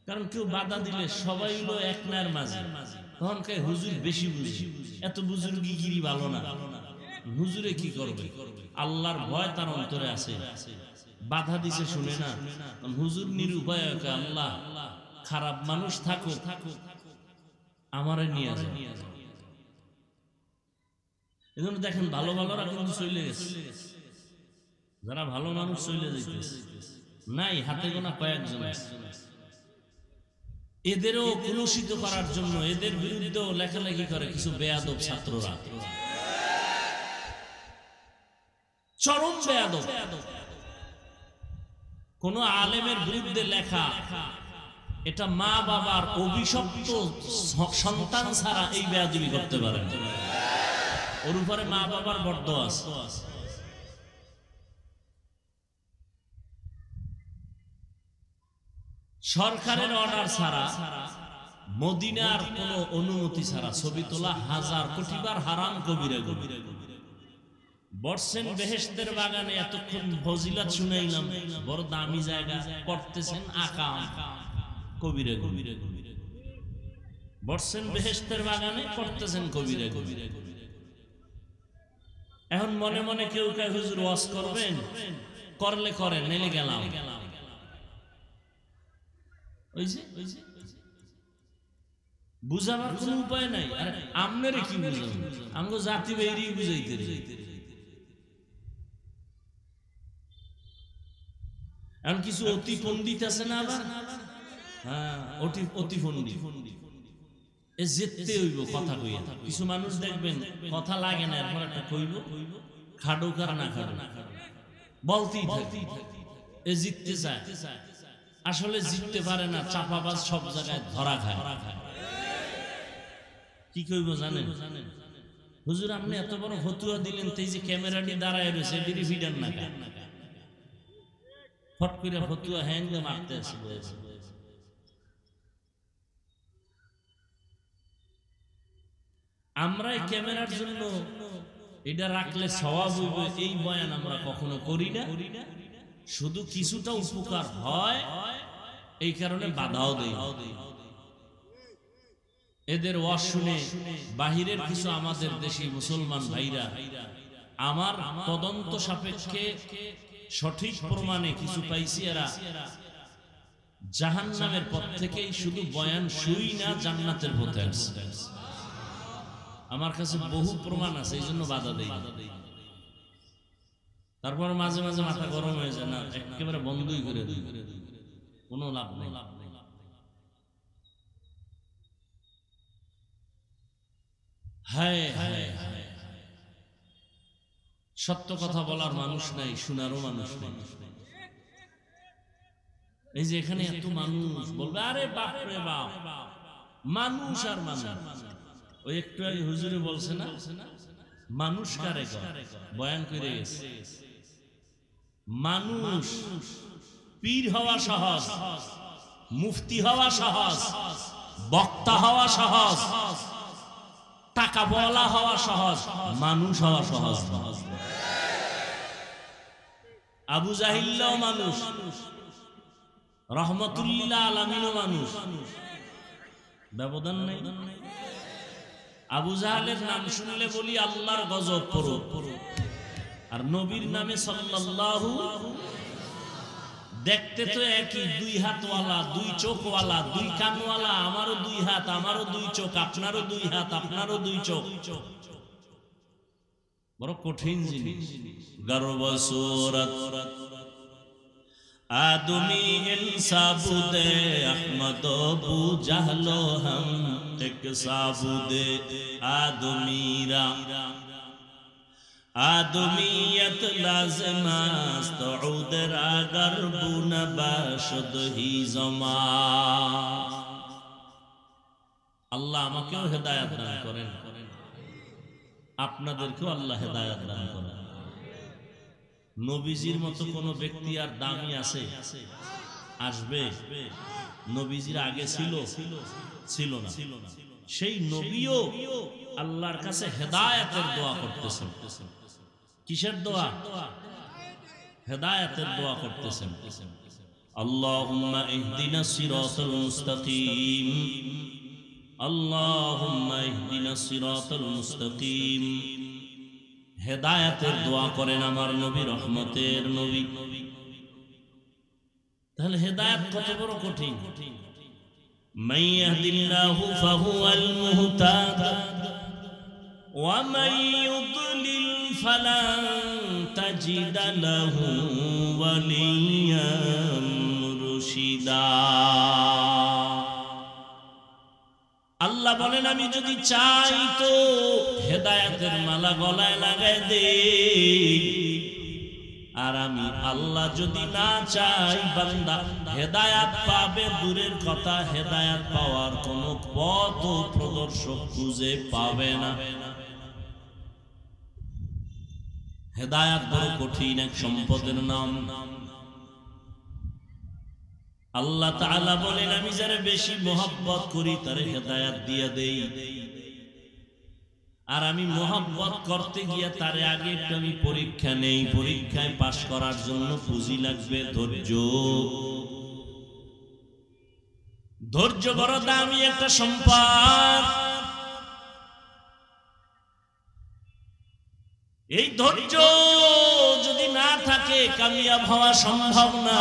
কারণ কেউ বাধা দিলে সবাই হলো এক নার মাঝে, তখন কে হুজুর বেশি বুঝি, এত বুজুর্গিগিরি ভালো না। হুজুরে কি করবে? আল্লাহর ভয় তার অন্তরে আছে, বাধা দিছে শুনে না। হুজুর নিরুপায়, আল্লাহ খারাপ মানুষ থাকো, আমারে নিয়ে যাও। এজন্য দেখেন ভালো ভালোরা কিন্তু চলে গেছে, যারা ভালো মানুষ চলে যাইতেছে নাই, হাতে গোনা কয়েকজন আছে। এদেরও কলুষিত করার জন্য এদের বিরুদ্ধেও লেখালেখি করে কিছু বেয়াদব ছাত্ররা, চরম বেয়াদব। কোন আলেমের বিরুদ্ধে লেখা, এটা মা বাবার অভিশপ্ত সন্তান ছাড়া এই বেয়াদবি করতে পারে না। ওর উপরে মা বাবার বরদোয়া আছে। সরকারের অর্ডার ছাড়া, মদিনার কোন অনুমতি ছাড়া ছবি তোলা 1000 কোটিবার হারাম, কবিরা কবিরা। বর্ষেন বেহেশতের বাগানে এতক্ষণ ফজিলত শুনাইলাম, বড় দামি জায়গা করতেছেন আকাম, কবিরা কবিরা। বর্ষেন বেহেশতের বাগানে করতেছেন কবিরা কবিরা। এখন মনে মনে কেউ কে হুজুর ওয়াজ করবেন, করলে করেন, নেলে গেলাম। বুঝাবার কোন উপায় নাই। আরে আমনেরে কি বুঝাবো? আমগো জাতি বেরি বুঝাইতে। এখন কিছু অতি পণ্ডিত আছে না, আবার হ্যাঁ অতি পণ্ডিত, এ যেতে হইব কথা কইয়া। কিছু মানুষ দেখবেন কথা লাগে না, এরপর একটা কইব, খাডো কার না খাডো বলতেই থাকে, এ জিততে চায়, আসলে জিততে পারে না, চাপাবাজ সব জায়গায় ধরা খায়। কি কইব জানেন? হুজুর আপনি এত বড় ফতুয়া দিলেন, এই যে ক্যামেরাটি দাঁড়ায় রয়েছে, এটি ভিডার না কেন? ফট করে ফতুয়া হ্যাঙ্গে মারতে আছে। আমরা এই ক্যামেরার জন্য এটা রাখলে সওয়াব হইবে, এই বয়ান আমরা কখনো করি না। শুধু কিছুটা উপকার হয় এই কারণে বাধাও দেই। এদের ওয়াজ শুনে বাহিরের কিছু আমাদের দেশি মুসলমান ভাইরা আমার তদন্ত সাপেক্ষে সঠিক প্রমাণে কিছু পাইছি, এরা জাহান্নামের পথ থেকেই শুধু বয়ান শুই না, জান্নাতের পথে আসছে। আমার কাছে বহু প্রমাণ আছে, এই জন্য বাধা দেই। তারপর মাঝে মাঝে মাথা গরম হয়ে যায়, না একেবারে বন্ধই করে দিই, কোনো লাভ নেই। হায় হায় হায়, সত্য কথা বলার মানুষ নাই, শোনারও মানুষ নাই। এই যে এখানে এত মানুষ বলবে, আরে বাপ রে বাপ, মানুষ আর মানুষ। ওই একটু আগে হুজুরে বলছে না, মানুষ কারে বয়ান করে গেছে। মানুষ পীর হওয়া সহজ, মুফতি হওয়া সহজ, বক্তা হওয়া সহজ, টাকা বলা হওয়া সহজ, মানুষ হওয়া সহজ। আবু জাহিল্লাও মানুষ, রহমতুল্লাহ আলামিনও মানুষ, ব্যবধান নেই। আবু জাহেলের নাম শুনলে বলি আল্লাহর গজব পড়ো, আর নবীর নামে সাল্লাল্লাহু দেখতে তো একই, দুই হাতওয়ালা, দুই চোখওয়ালা, দুই কানওয়ালা, আমারও দুই হাত, আমারও দুই চোখ, আপনারও দুই হাত, আপনারও দুই চোখ। বড় কঠিন জিনিস। গর্ব সূরত आदमी इंसाबुदे अहमद अबू जहलो हम एक साबुदे आदमीरा आदमीयत लाज़िमास्त उदरा गर्बुन बाशद ही जमा। আল্লাহ আমাকেও হেদায়েত দান করেন, আপনাদেরকেও আল্লাহ হেদায়েত দান করেন। নবীজির মতো কোন ব্যক্তি আর দামি আছে? আসবে? নবীজির আগে ছিল? ছিল না। সেই নবীও আল্লাহর কাছে হেদায়েতের দোয়া করতেছেন। কিসের দোয়া? হেদায়েতের দোয়া করতেছেন। আল্লাহুম্মা ইহদিনাস সিরাতাল মুস্তাকিম, আল্লাহুম্মা ইহদিনাস সিরাতাল মুস্তাকিম। হেদায়েতের দোয়া করেন আমার নবী, রহমতের নবী। তাহলে হেদায়েত কত বড় কঠিন। মান ইয়াহদিল্লাহু ফাহুয়াল মুহতাদ ওয়া মান ইউদ্লিল ফালান তাজিদ লাহু ওয়ালিয়াম মুরশিদা। আল্লাহ বলেন আমি যদি চাই তো হেদায়েতের মালা গলায় লাগাই দেই, আর আমি আল্লাহ যদি না চাই বান্দা হেদায়েত পাবে দূরের কথা, হেদায়েত পাওয়ার কোনো পথ ও প্রদর্শক খুঁজে পাবে না। হেদায়েত বড় কঠিন এক সম্পদের নাম। আল্লাহ তাআলা বলেন আমি যারে বেশি মোহাব্বত করি তারে হেদায়েত দিয়ে দেই, আর আমি মোহাব্বত করতে গিয়ে তারে আগে একটু আমি পরীক্ষা নেই। পরীক্ষায় পাশ করার জন্য পুঁজি লাগবে ধৈর্য। ধৈর্য বড় দামি একটা সম্পদ। এই ধৈর্য যদি না থাকে কামিয়াব হওয়া সম্ভব না।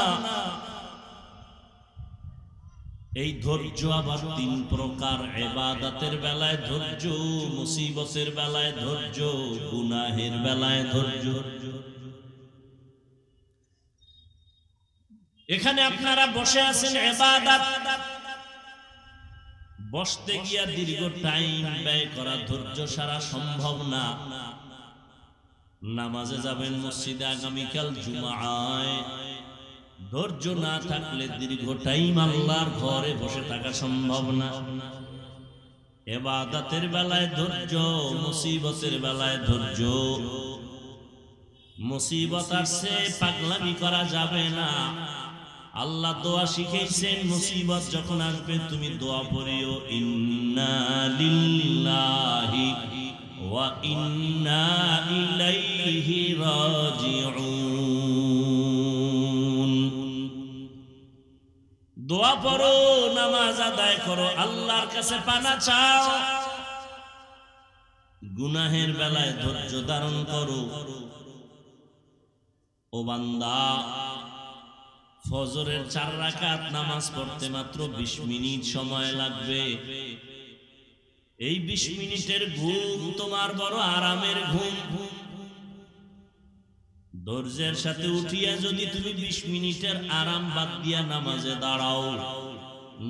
এই ধৈর্য আবার তিন প্রকার। ইবাদতের বেলায় ধৈর্য, মুসিবতের বেলায় ধৈর্য, গুনাহের বেলায় ধৈর্য। এখানে আপনারা বসে আছেন ইবাদত, বসতে গিয়া দীর্ঘ টাইম ব্যয় করা ধৈর্য সারা সম্ভব না। নামাজে যাবেন মসজিদে আগামীকাল জুমায়, ধৈর্য না থাকলে দীর্ঘ টাইম আল্লাহর ঘরে বসে থাকা সম্ভব না। ইবাদতের বেলায় ধৈর্য, মুসিবতের বেলায় ধৈর্য। মুসিবত আসছে পাগলামি করা যাবে না। আল্লাহ দোয়া শিখাইছেন মুসিবত যখন আসবে তুমি দোয়া পড়িও, ইন্না লিল্লাহি ওয়া ইন্না ইলাইহি রাজিউন। দোয়া পড়ো, নামাজ আদায় করো, আল্লাহর কাছে পানা চাও। গুনাহের বেলায় ধৈর্য ধারণ করো। ও বান্দা, ফজরের 4 রাকাত নামাজ পড়তে মাত্র 20 মিনিট সময় লাগবে। এই 20 মিনিটের ঘুম তোমার বড় আরামের ঘুম। ধৈর্যের সাথে উঠিয়া যদি তুমি 20 মিনিটের আরাম বাদ দিয়া নামাজে দাঁড়াও,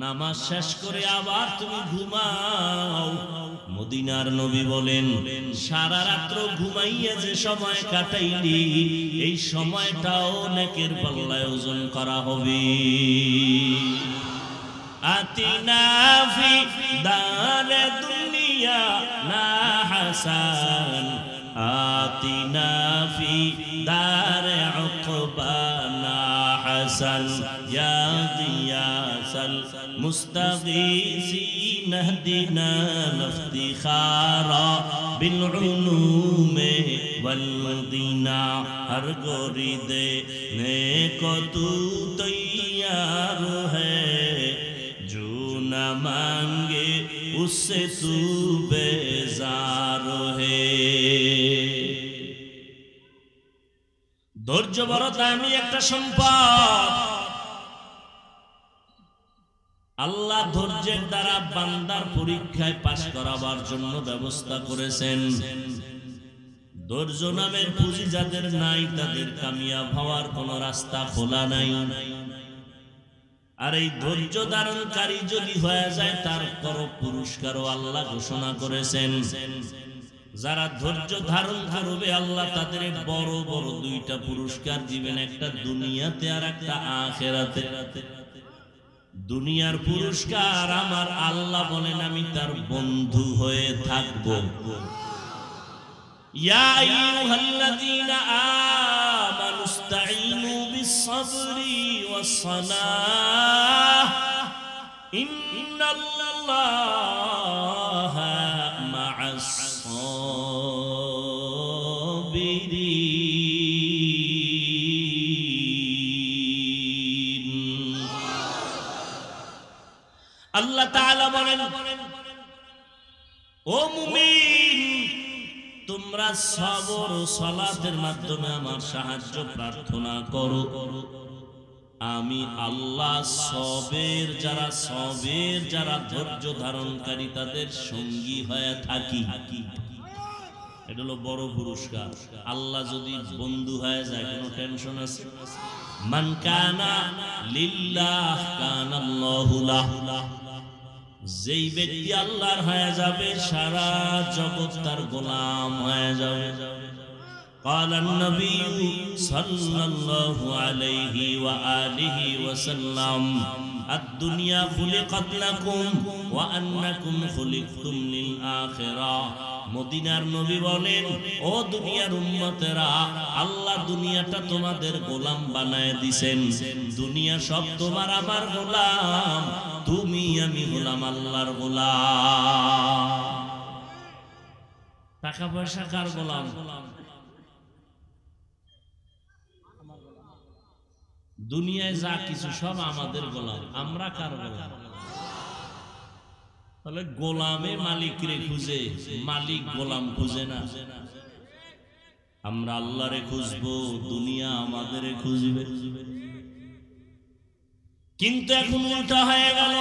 নামাজ শেষ করে আবার তুমি ঘুমাও, মদিনার নবী বলেন সারা রাত্র ঘুমাইয়া যে সময় কাটাইলি এই সময়টাও নেকের পাল্লায় ওজন করা হবে। আতিনা ফি দারে দুনিয়া না হাসান, আতিনা ফি দারে উকবা না হাসান, ইয়া গিয়াসাল মুস্তাগীসিন ইহদিনা ইফতিখারা বিল উলুমে ওয়াল মদিনা। হর গরিদে নেকো তু তৈয়ার হ্যায়, जो न मांगे उससे तू बेजार है। ধৈর্য বড় দামি একটা সম্পদ। আল্লাহ ধৈর্যের দ্বারা বান্দার পরীক্ষায় পাশ করাবার জন্য ব্যবস্থা করেছেন। ধৈর্য নামের পুঁজি যাদের নাই তাদের কামিয়াব হওয়ার কোনো রাস্তা খোলা নাই। আর এই ধৈর্য ধারণকারী যদি হয়ে যায় তার বড় পুরস্কারও আল্লাহ ঘোষণা করেছেন। যারা ধৈর্য ধারণ করবে আল্লাহ তাদের বড় বড় দুইটা পুরস্কার দিবেন, একটা দুনিয়াতে আর একটা আখিরাতে। দুনিয়ার পুরস্কার আমার আল্লাহ বলেন আমি তার বন্ধু হয়ে থাকব। ইয়া আইয়ুহাল্লাযীনা আমানুস্তাঈনু বিস-সাবরি ওয়াস-সালাহ ইন্নাল্লাহা মা'আস-সাবিরিন। আল্লাহ তাআলা বলেন, ও মুমিন তোমরা সবর ও সালাতের মাধ্যমে আমার সাহায্য প্রার্থনা করো। আমি আল্লাহ সবের যারা ধৈর্য ধারণকারী তাদের সঙ্গী হয়ে থাকি। এটা হলো বড় পুরস্কার। আল্লাহ যদি বন্ধু হয়ে যায় কোনো টেনশন আছে? মান কানা লিল্লাহ কানাল্লাহু লাহু। যেই ব্যক্তি আল্লাহর হয়ে যাবে সারা জগৎ তার গোলাম হয়ে যাবে। قال النبي صلى الله عليه وآله وسلم الدنيا خلقت لكم وأنكم خلقتم للآخرة। মদিনার নবী বলেন, ও দুনিয়ার উম্মতেরা, আল্লাহ দুনিয়াটা তোমাদের গোলাম বানায় দিবেন। দুনিয়া সব তোমার আমার গোলাম, তুমি আমি হলাম আল্লাহর গোলাম। টাকা পয়সা কার গোলাম? দুনিয়ায় যা কিছু সব আমাদের গোলাম, আমরা কার গোলাম? তাহলে গোলামে মালিকরে খুঁজে, মালিক গোলাম খুঁজে না। আমরা আল্লাহরে খুঁজবো, দুনিয়া আমাদের খুঁজবে। কিন্তু এখন উল্টা হয়ে গেল,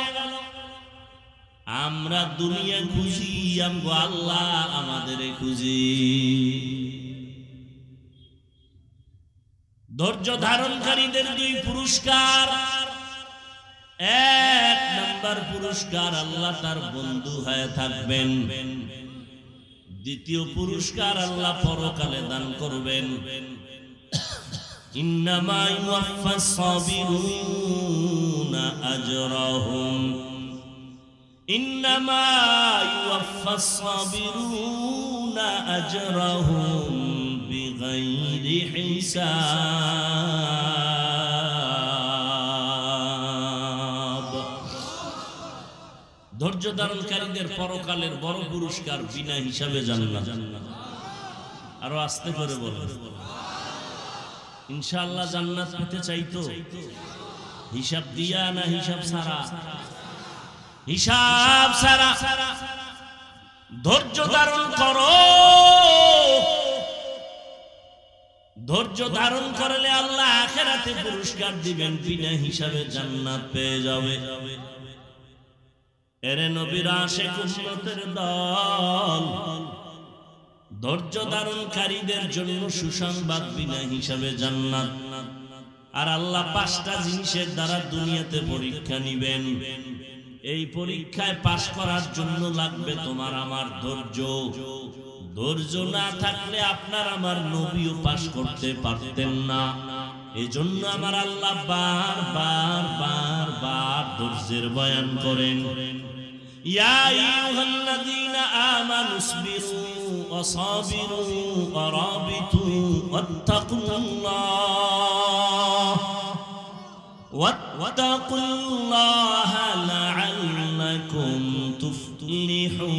আমরা দুনিয়া খুঁজি, আমগো আল্লাহ আমাদের খুঁজি। ধৈর্য ধারণকারীদের দুই পুরস্কার। এক নাম্বার পুরস্কার আল্লাহ তার বন্ধু হয়ে থাকবেন। দ্বিতীয় পুরস্কার আল্লাহ পরকালে দান করবেন। ইন্নামা ইউওয়াফাস সাবিরুনা আজরাহুম ইন্নামা ইউওয়াফাস সাবিরুনা আজরাহুম বিগাইরি হিসাব। ধৈর্য ধারণকারীদের পরকালের বড় পুরস্কার বিনা হিসাবে জান্নাত। আরো আস্তে করে বলো, ইনশাআল্লাহ জান্নাত পেতে চাইতো হিসাব দিয়া না হিসাব ছাড়া? হিসাব ছাড়া। ধৈর্য ধারণ করো, ধৈর্য ধারণ করলে আল্লাহ আখিরাতে পুরস্কার দিবেন, বিনা হিসাবে জান্নাত পেয়ে যাবে। এরে নবীর আশিক উম্মতের দল, ধৈর্য ধারণকারীদের জন্য সুসংবাদ, বিনা হিসাবে জান্নাত। আর আল্লাহ পাঁচটা জিনিসের দ্বারা দুনিয়াতে পরীক্ষা নিবেন। এই পরীক্ষায় পাশ করার জন্য লাগবে তোমার আমার ধৈর্য। ধৈর্য না থাকলে আপনার আমার নবীও পাশ করতে পারতেন না। এজন্য আমার আল্লাহ বারবার বারবার ধৈর্যের বয়ান করেন। ইয়া আইয়ুহাল্লাযীনা আমানুসবিরু ওয়াসাবিরু ওয়ারাবিতু ওয়াত্তাকুল্লাহা লাআল্লাকুম তুফলিহুন।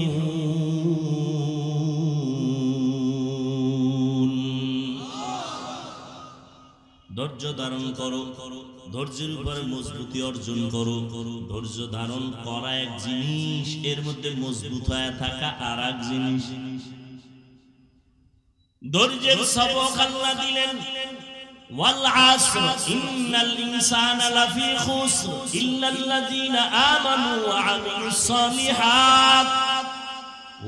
ধৈর্য ধারণ করো, ধৈর্যের উপরে মজবুতি অর্জন করো। ধৈর্য ধারণ করা এক জিনিস, এর মধ্যে মজবুত হয়ে থাকা আর এক জিনিস। ধৈর্যের সবক আল্লাহ দিলেন, ওয়াল আসর ইন্নাল ইনসানা লাফি খুসর ইল্লাল্লাযীনা আমানু ওয়া আমিলুস সালিহাত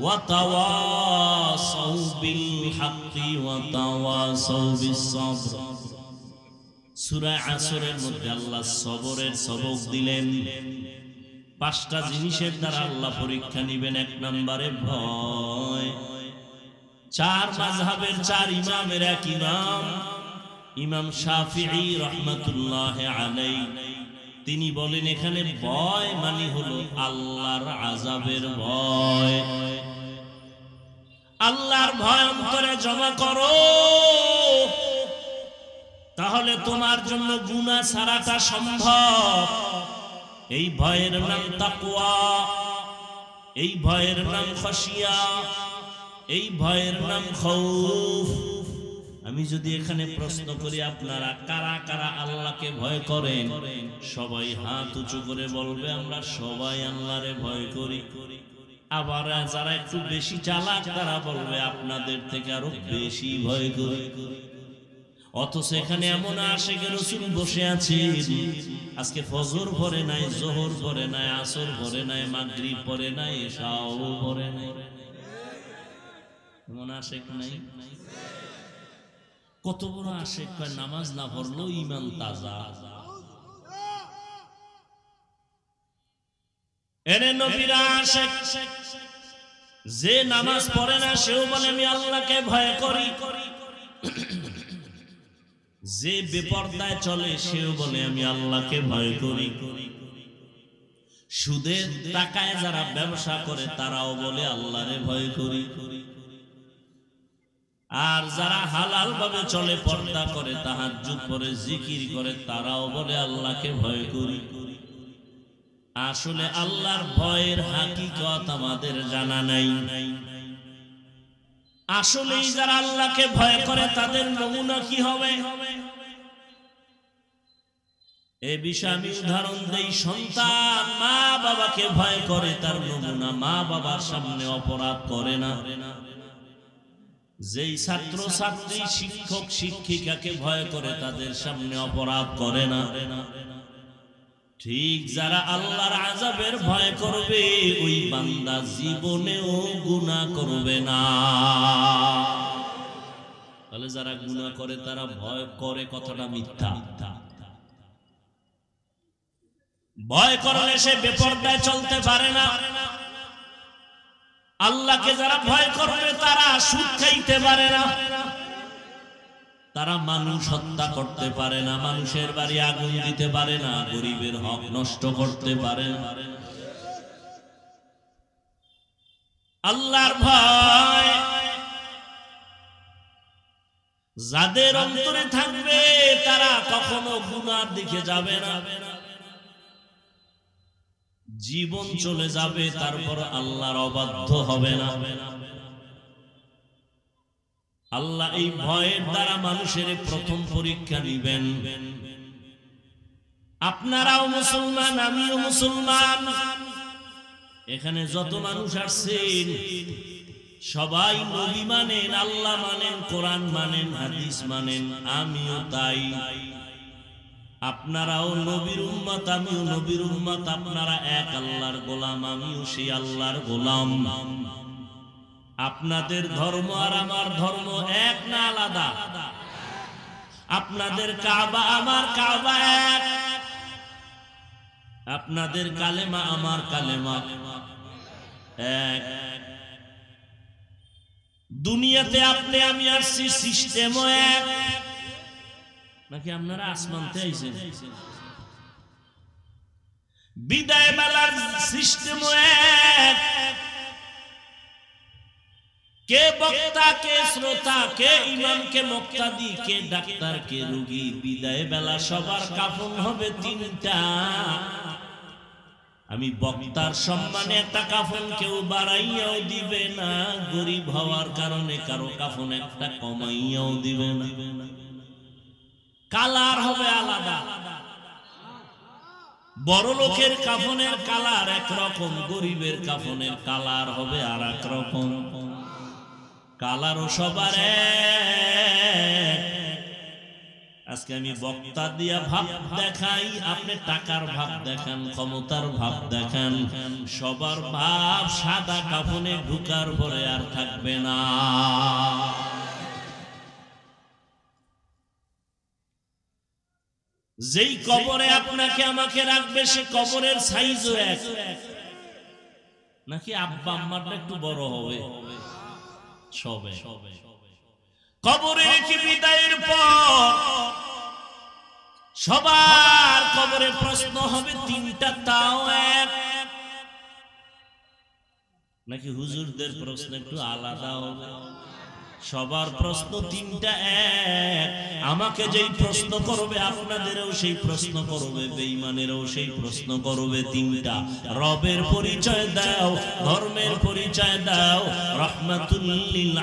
ওয়া তাওয়াসাউ বিল হাক্কি ওয়া তাওয়াসাউ বিস সাবর। সূরা আসরের মধ্যে আল্লাহ সবরের সবক দিলেন। পাঁচটা জিনিসের দ্বারা আল্লাহ পরীক্ষা নিবেন। এক নম্বরে ভয়। চার মাযহাবের চার ইমামের এক ইমাম, ইমাম শাফিঈ রাহমাতুল্লাহ আলাইহি, তিনি বলেন এখানে ভয় মানে হলো আল্লাহর আযাবের ভয়। আল্লাহর ভয় অন্তরে জমা করো, তাহলে তোমার জন্য গুনাহ ছাড়াটা সম্ভব। এই ভয়ের নাম তাকওয়া, এই ভয়ের নাম খাশিয়া, এই ভয়ের নাম খাউফ। আমি যদি এখানে প্রশ্ন করি আপনারা কারা কারা আল্লাহকে ভয় করেন, সবাই হাত উঁচু করে বলবে আমরা সবাই আল্লাহরে ভয় করি। আবার যারা একটু বেশি চালাক তারা বলবে আপনাদের থেকে আরো বেশি ভয় করি। অথচ এখানে এমন আশিকে রাসূল বসে আছেন, আজকে ফজর পড়ে নাই, যোহর পড়ে নাই, আসর পড়ে নাই, মাগরিব পড়ে নাই, এশাও পড়ে নাই, এমন আশিক নাই? কত বড় আশিক! নামাজ না পড়লেও ঈমান তাজা। এরে নবীরা আশিক, যে নামাজ পড়ে না সেও বলে আমি আল্লাহকে ভয় করি, যে বেপরদায় চলে সেও বলে আমি আল্লাহকে ভয় করি। সুদের টাকায় যারা ব্যবসা করে তারাও বলে আল্লাহরে ভয় করি। আর যারা হালাল ভাবে চলে, পর্দা করে, তাহাজ্জুদ পড়ে, জিকির করে, তারাও বলে আল্লাহকে ভয় করি। আসলে আল্লাহর ভয়ের হাকিকত আমাদের জানা নাই। আসলেই যারা আল্লাহকে ভয় করে তাদের নমুনা কি হবে এ বিষয়ে আমি উদাহরণ দেই। সন্তান মা বাবাকে ভয় করে, তার নমুনা মা বাবার সামনে অপরাধ করে না। যেই ছাত্র ছাত্রী শিক্ষক শিক্ষিকাকে ভয় করে তাদের সামনে অপরাধ করে না। ঠিক যারা আল্লাহর আযাবের ভয় করবে ওই বান্দা জীবনেও গুনাহ করবে না। তাহলে যারা গুনাহ করে তারা ভয় করে, কথাটা মিথ্যা। ভয় করলে সে বেপরদায় চলতে পারে না। আল্লাহকে যারা ভয় করবে তারা সুদ খাইতে পারে না, তারা মানুষ হত্যা করতে পারে না, মানুষের বাড়ি আগুন দিতে পারে না, গরিবের হক নষ্ট করতে পারে না। আল্লাহর ভয় যাদের অন্তরে থাকবে তারা কখনো গুনার দিকে যাবে না। জীবন চলে যাবে, তারপর আল্লাহর অবাধ্য হবে না। আল্লাহ এই ভয়ের দ্বারা মানুষের প্রথম পরীক্ষা নিবেন। আপনারাও মুসলমান, আমিও মুসলমান, এখানে যত মানুষ আসছেন সবাই নবী মানেন, আল্লাহ মানেন, কোরআন মানেন, হাদিস মানেন, আমিও তাই। আপনারাও নবীর উম্মত, আমিও নবীর উম্মত। আপনারা এক আল্লাহর গোলাম, আমিও সেই আল্লাহর গোলাম। আপনাদের ধর্ম আর আমার ধর্ম এক না আলাদা? আপনাদের কাবা আমার কাবা এক, আপনাদের কালেমা আমার কালেমা এক। দুনিয়াতে আপনি আমি আসছি, সিস্টেমও এক। নাকি আপনারা আসমানতে আইছেন? বিদায় বেলার সিস্টেমও এক। কে বক্তা, কে শ্রোতা, কে ইমাম, কে মুক্তাদি, কে ডাক্তার, কে রোগী। বিদায় বেলা সবার কাফন হবে তিনটা। আমি বক্তার সম্মানে একটা কাফন কেউ বাড়াইয়াও দিবে না, গরিব হওয়ার কারণে কারো কাফন একটা কমাইয়াও দিবে না। কালার হবে আলাদা। বড় লোকের কাফনের কালার একরকম, গরিবের কাফনের কালার হবে আর এক রকম। কালারও সবার এক, আজকে আমি বক্তা দিয়া ভাব দেখাই, আপনি টাকার ভাব দেখান, ক্ষমতার ভাব দেখান, সবার ভাব সাদা কাফনে ঢুকার পরে আর থাকবে না। যেই কবরে আপনাকে আমাকে রাখবে সে কবরের সাইজও এক, নাকি আব্বা আম্মারটা একটু বড় হবে? সবে কবরে রেখে বিদায়ের পর সবার কবরে প্রশ্ন হবে তিনটা, তাও এক, নাকি হুজুরদের প্রশ্ন একটু আলাদা হবে? সবার প্রশ্ন তিনটা এক। আমাকে যেই প্রশ্ন করবে আপনাদেরও সেই প্রশ্ন করবে, বেঈমানেরও সেই প্রশ্ন করবে। তিনটা, রবের পরিচয় দাও, ধর্মের পরিচয় দাও, রাহমাতুল লিল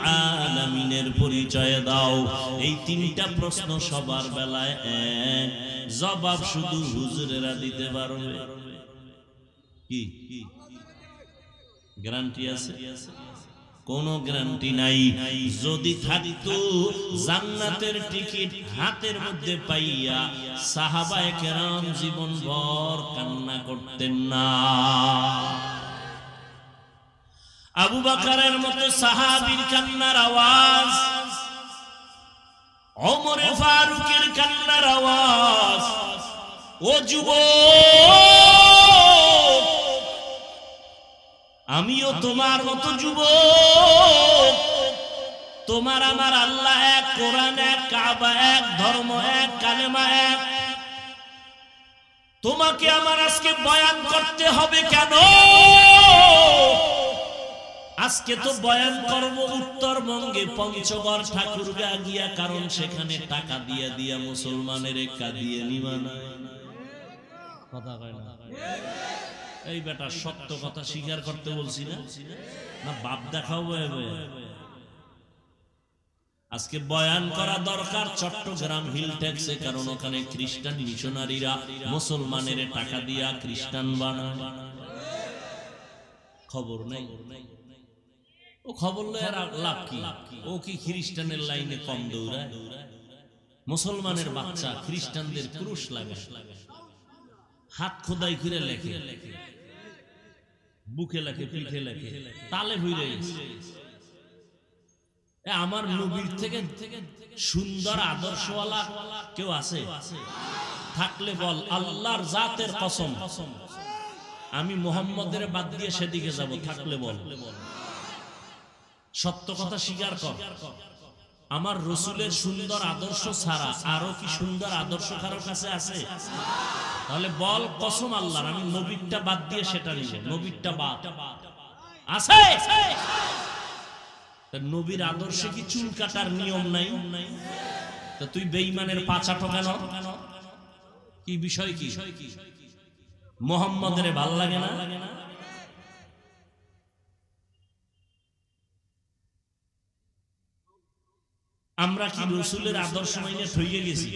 আলামিনের পরিচয় দাও। এই তিনটা প্রশ্ন সবার বেলায় এক, জবাব শুধু হুজুরেরা দিতে পারবে। কি গ্যারান্টি আছে? কোনো গ্যারান্টি নাই। যদি থাকতো জান্নাতের টিকিট হাতের মধ্যে পাইয়া সাহাবায়ে কেরাম জীবনভর কান্না করতেন না। আবু বকরের মতো সাহাবীর কান্নার আওয়াজ, ওমর ফারুকের কান্নার আওয়াজ, ও যুবক আমিও তোমার মতো যুবক, তোমার আমার আল্লাহ এক, কোরআন এক, কাবা এক, ধর্ম এক, কালেমা এক। তোমাকে আমার আজকে বয়ান করতে হবে কেন? আজকে তো বয়ান করব উত্তরবঙ্গে পঞ্চগড় ঠাকুরগাঁ গিয়া, কারণ সেখানে টাকা দিয়া দিয়া মুসলমানের কাঁদিয়ে নিবা না। কথা কয় না? এই বেটা সত্য কথা স্বীকার করতে বলছি না, না বাপ দেখাও? আজকে বয়ান করা দরকার চট্টগ্রাম হিল ট্যাক্সে, কারণ ওখানে খ্রিস্টান মিশনারিরা মুসলমানের টাকা দিয়া খ্রিস্টান বানায়। খবর নেই? ও খবর লয় লাভ কি? ও কি খ্রিস্টানের লাইনে কম দৌড়ায়? মুসলমানের বাচ্চা খ্রিস্টানদের ক্রুশ লাগে, হাত খোদাই করে লেখে, বুকে লেখে, পিঠে লেখে, তালে ভুইরে গেছে। আমার নবীর থেকে সুন্দর আদর্শওয়ালা কেউ আছে? থাকলে বল, আল্লাহর জাতের কসম আমি মুহাম্মদের বাদ দিয়ে সেদিকে যাব। থাকলে বল, সত্য কথা স্বীকার কর। আমার রসুলের সুন্দর আদর্শ ছাড়া আরো কি সুন্দর আদর্শ কারো কাছে আছে? তাহলে বল, কসম আল্লাহর, আমি নবীরটা বাদ দিয়ে সেটা নিব। নবীরটা বাদ আছে? নবীর আদর্শে কি চুল কাটার নিয়ম নাই? তো তুই বেঈমানের পাছা ঠকান কি বিষয়? কি মুহাম্মদের ভাল লাগে না? আমরা কি রসুলের আদর্শ মাইনে ঠইয়ে গেছি?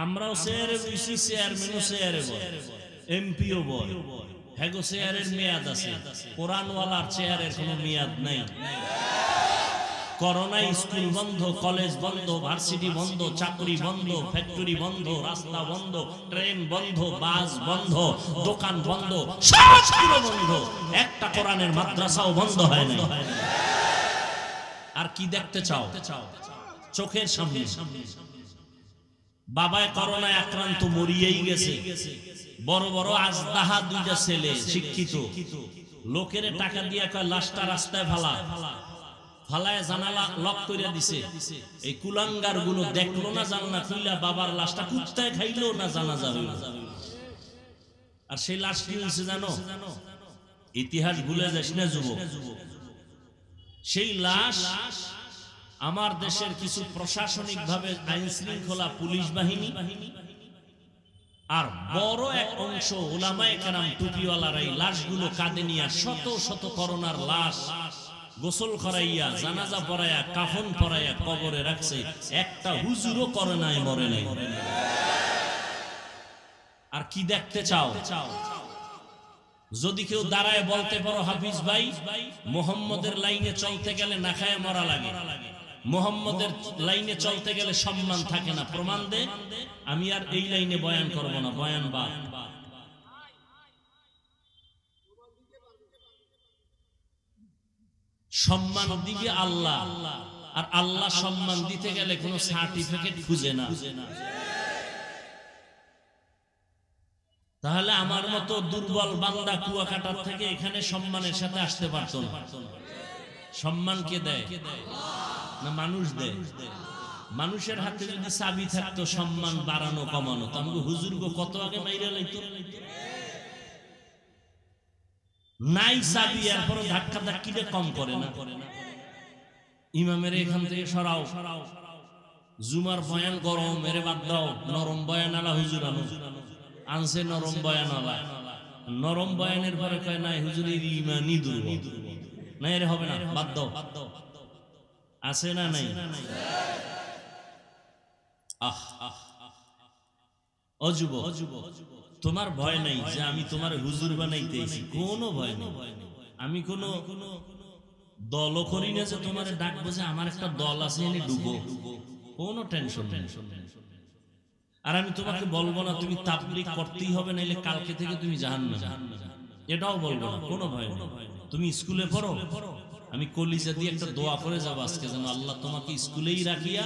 আমরাও চেয়ারে বসি, চেয়ারম্যানও চেয়ারে বয়, এমপিও বয়, হেগো চেয়ারের মেয়াদ আছে, কোরআনওয়ালার চেয়ারের কোনো মেয়াদ নাই। করোনায় স্কুল বন্ধ, কলেজ বন্ধ, ভার্সিটি বন্ধ, চাকরি বন্ধ, ফ্যাক্টরি বন্ধ, রাস্তা বন্ধ, ট্রেন বন্ধ, বাস বন্ধ, দোকান বন্ধ, সব বন্ধ, একটা কোরআনের মাদ্রাসাও বন্ধ হয় না। আর কি দেখতে চাও? চোখের সামনে বাবায় করোনায় আক্রান্ত, মরিয়েই গেছে। বড় বড় আজদাহা দুইটা ছেলে শিক্ষিত, লোকের টাকা দিয়ে কয় লাশটা রাস্তায় ফালায় জানালা লক করে দিছে। এই কুলাঙ্গার গুলো দেখলো না জানলা খুইলা, বাবার লাশটা কুত্তায় খাইলো না জানাজা হইল। আর সেই লাশ কি হয়েছে জানো? ইতিহাস ভুলে যাস না যুবক। সেই লাশ আমার দেশের কিছু প্রশাসনিক ভাবে আইন শৃঙ্খলা পুলিশ বাহিনী আর বড় এক অংশ উলামায়ে কেরাম টুপিওয়ালারা এই লাশগুলো কাঁধে নিয়ে শত শত করোনার লাশ গোসল করাইয়া, জানাজা পড়াইয়া, কাফন পরাইয়া কবরে রাখছে। একটা হুজুরও করে নাই, মরে নাই। আর কি দেখতে চাও? যদি কেউ দাঁড়ায় বলতে পারো হাফিজ ভাই, মুহাম্মদের লাইনে চলতে গেলে না খায় মরা লাগে, মুহাম্মদের লাইনে চলতে গেলে সম্মান থাকে না, প্রমাণ দে। আমি আর এই লাইনে বয়ান করব না, বয়ান বাদ। সম্মান দিবে আল্লাহ, আর আল্লাহ সম্মান দিতে গেলে কোনো সার্টিফিকেট খুঁজে না। তাহলে আমার মতো দুর্বল বান্দা কুয়াকাটার থেকে এখানে সম্মানের সাথে আসতে পারতো না। সম্মান কে দেয়? না মানুষ দেয়? মানুষের হাতে যদি চাবি থাকতো সম্মান বাড়ানো কমানো, তো আমাকে হুজুর গো কত আগে মাইরা লাইতো। নাই চাবি, এরপর ধাক্কা ধাক্কিতে কম করে না। ইমামের এখান থেকে সরাও, জুমার বয়ান গরম, এরে বাদ দাও, নরম বয়ান আলা হুজুর আনো। আনছে নরম বয়ান আলা, নরম বয়ানের পরে কয় নাই হুজুরের ইমানই দুর্বল, না এর হবে না, বাদ দাও। আছে না নাই? অযুব, তোমার ভয় নাই যে আমি তোমার হুজুর বানাইতেছি, কোনো ভয় নেই। আমি কোনো দলও করি না যে তোমার ডাকবো যে আমার একটা দল আছে এনে ডুবো, কোনো টেনশন নেই। আর আমি তোমাকে বলবো না তুমি তাবলীগ করতেই হবে, নাইলে কালকে থেকে তুমি জাহান্নামে, এটাও বলবো না, কোনো ভয় নেই। তুমি স্কুলে পড়ো, আমি কলিজা দিয়ে একটা দোয়া করে যাবো আজকে, যেন আল্লাহ তোমাকে স্কুলেই রাখিয়া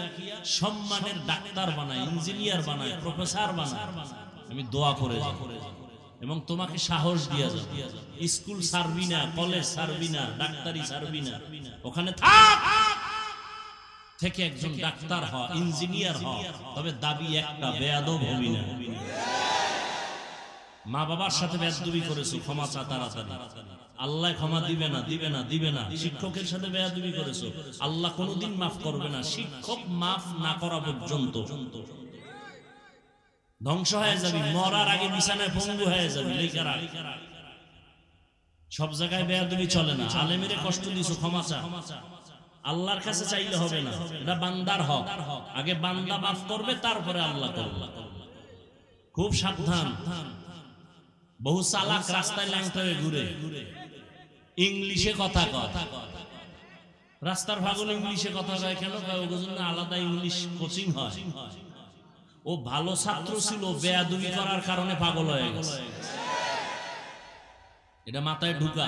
সম্মানের ডাক্তার বানায়, ইঞ্জিনিয়ার বানায়, প্রফেসর বানায়। আমি দোয়া করে যাব এবং তোমাকে সাহস দিয়া যাব। স্কুল ছাড়বি না, কলেজ ছাড়বি না, ডাক্তারি ছাড়বি না, ওখানে থাক, থেকে একজন ডাক্তার হ, ইঞ্জিনিয়ার হ। তবে দাবি একটা, বেয়াদব হবি না। মা বাবার সাথে বেয়াদবি করেছো, ক্ষমা চা তাড়াতাড়ি, আল্লাহ ক্ষমা দিবে না, দিবে না, দিবে না। শিক্ষকের সাথে বেয়াদবি করেছো, আল্লাহ কোনোদিন মাফ করবে না, শিক্ষক মাফ না করা পর্যন্ত ধ্বংস হয়ে যাবি, মরার আগে বিছানায় পঙ্গু হয়ে যাবি। সব জায়গায় বেয়াদবি চলে না। আলেমেরে কষ্ট দিছো, ক্ষমা চা, আল্লাহর কাছে চাইলে হবে না, এটা বান্দার হক। আগে বান্দা মাফ করবে, তারপরে আল্লাহ করবে। খুব সাবধান। বহু চালাক রাস্তায় ল্যাংটা হয়ে ঘুরে, ইংলিশে কথা কয়, রাস্তার পাগল ইংলিশে কথা কয়। কেন কয়? ওর জন্য আলাদা ইংলিশ কোচিং হয়। ও ভালো ছাত্র ছিল, বেয়াদবি করার কারণে পাগল হয়ে গেছে। এটা মাথায় ঢুকা।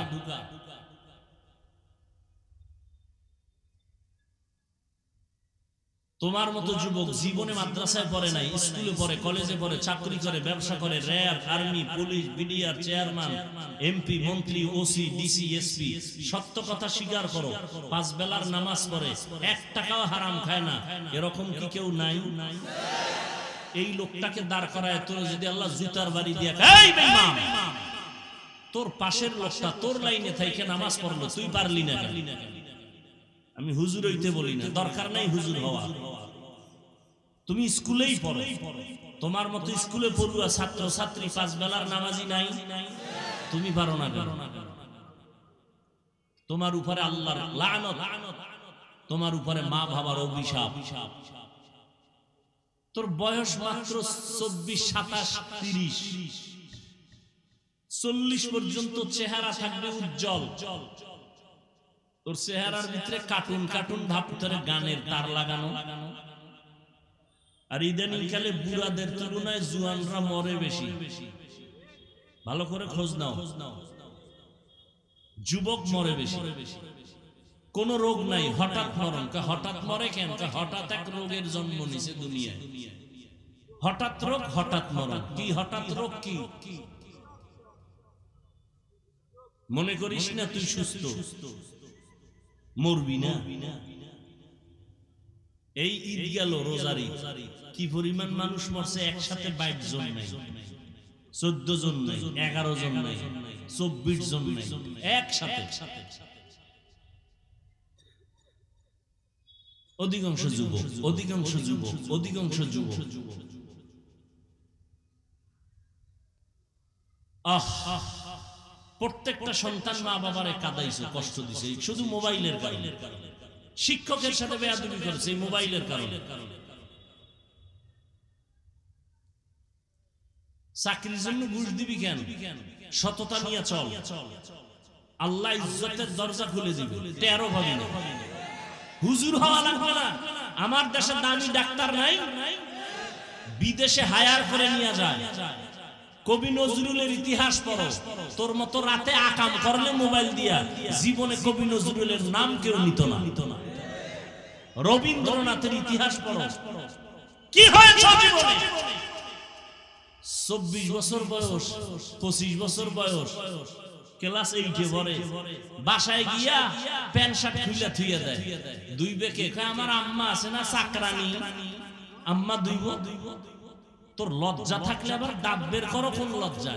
তোমার মতো যুবক জীবনে মাদ্রাসায় পড়ে নাই, স্কুলে পড়ে, কলেজে পড়ে, চাকরি করে, ব্যবসা করে, RAB, army, police, BDR chairman, MP, মন্ত্রী, ওসি, ডিসি, এসপি। সত্য কথা স্বীকার করো, 5 বেলার নামাজ পড়ে, 1 টাকাও হারাম খায় না, এরকম কি কেউ নাই? এই লোকটাকে দাঁড় করায় তোর যদি আল্লাহ জুতার বাড়ি দিয়ে, এই বেঈমান, তোর পাশের লোকটা তোর লাইনে থাইকে নামাজ পড়লো, তুই পারলি না। আমি হুজুর হইতে বলি না, দরকার নাই হুজুর হওয়া। তুমি স্কুলেই পড়ো, তোমার মতো স্কুলে পড়ুয়া ছাত্র ছাত্রী 5 বেলার নামাজি নাই, তুমি পারো না কেন? তোমার উপরে আল্লাহর লানত, তোমার উপরে মা বাবার অভিশাপ। তোর বয়স মাত্র 24, 27, 30, 40 পর্যন্ত চেহারা থাকবে উজ্জ্বল। তোর চেহারার ভিতরে কার্টুন কার্টুন ভাব, ভিতরে গানের তার লাগানো। আর ইদানিং কালে বুড়াদের তুলনায় জুয়ানরা মরে বেশি। ভালো করে খোঁজ নাও, যুবক মরে বেশি। কোন রোগ নাই, হঠাৎ মরণ। হঠাৎ মরে কেন? হঠাৎ এক রোগের জন্ম নিছে দুনিয়ায়। হঠাৎ রোগ, হঠাৎ মরণ। কি হঠাৎ রোগ? কি মনে করিস না তুই সুস্থ, মরবি না। এই ঈদ গেল, রোজারি, কি পরিমাণ মানুষ মরছে একসাথে। 22 জন নাই, 14 জন নাই, 11 জন নাই, 24 জন নাই, একসাথে। অধিকাংশ যুবক, অধিকাংশ যুবক, অধিকাংশ যুবক। প্রত্যেকটা সন্তান মা বাবারে কাঁদাইছে, কষ্ট দিছে, শুধু মোবাইলের কারণে। শিক্ষকের সাথে বেয়াদবি করেছে এই মোবাইলের কারণে। চাকরির জন্য ঘুষ দিবি কেন? সততা নিয়ে চল, আল্লাহ ইজ্জতের দরজা খুলে দিবে। 13 ভাবি না, হুজুর হওয়া লাগবে না। আমার দেশে দামি ডাক্তার নাই, বিদেশে হায়ার করে নিয়ে যায়। কবি নজরুলের ইতিহাস পড়ো, তোর মতো রাতে আকাম করলে মোবাইল দিয়া, জীবনে কবি নজরুলের নাম কেউ নিত না। রবীন্দ্রনাথের ইতিহাস পড়ো, কি হয়েছে জীবনে? 24 বছর বয়স, 25 বছর বয়স, ক্লাস 8-এ পড়ে, বাসায় গিয়া প্যান্ট শার্ট খুলে থুইয়া দেয়। দুই বেকে কয় আমার আম্মা আছে না চাকরানি, আম্মা দুইব। তোর লজ্জা থাকলে আবার দাঁত বের করো, কোন লজ্জা?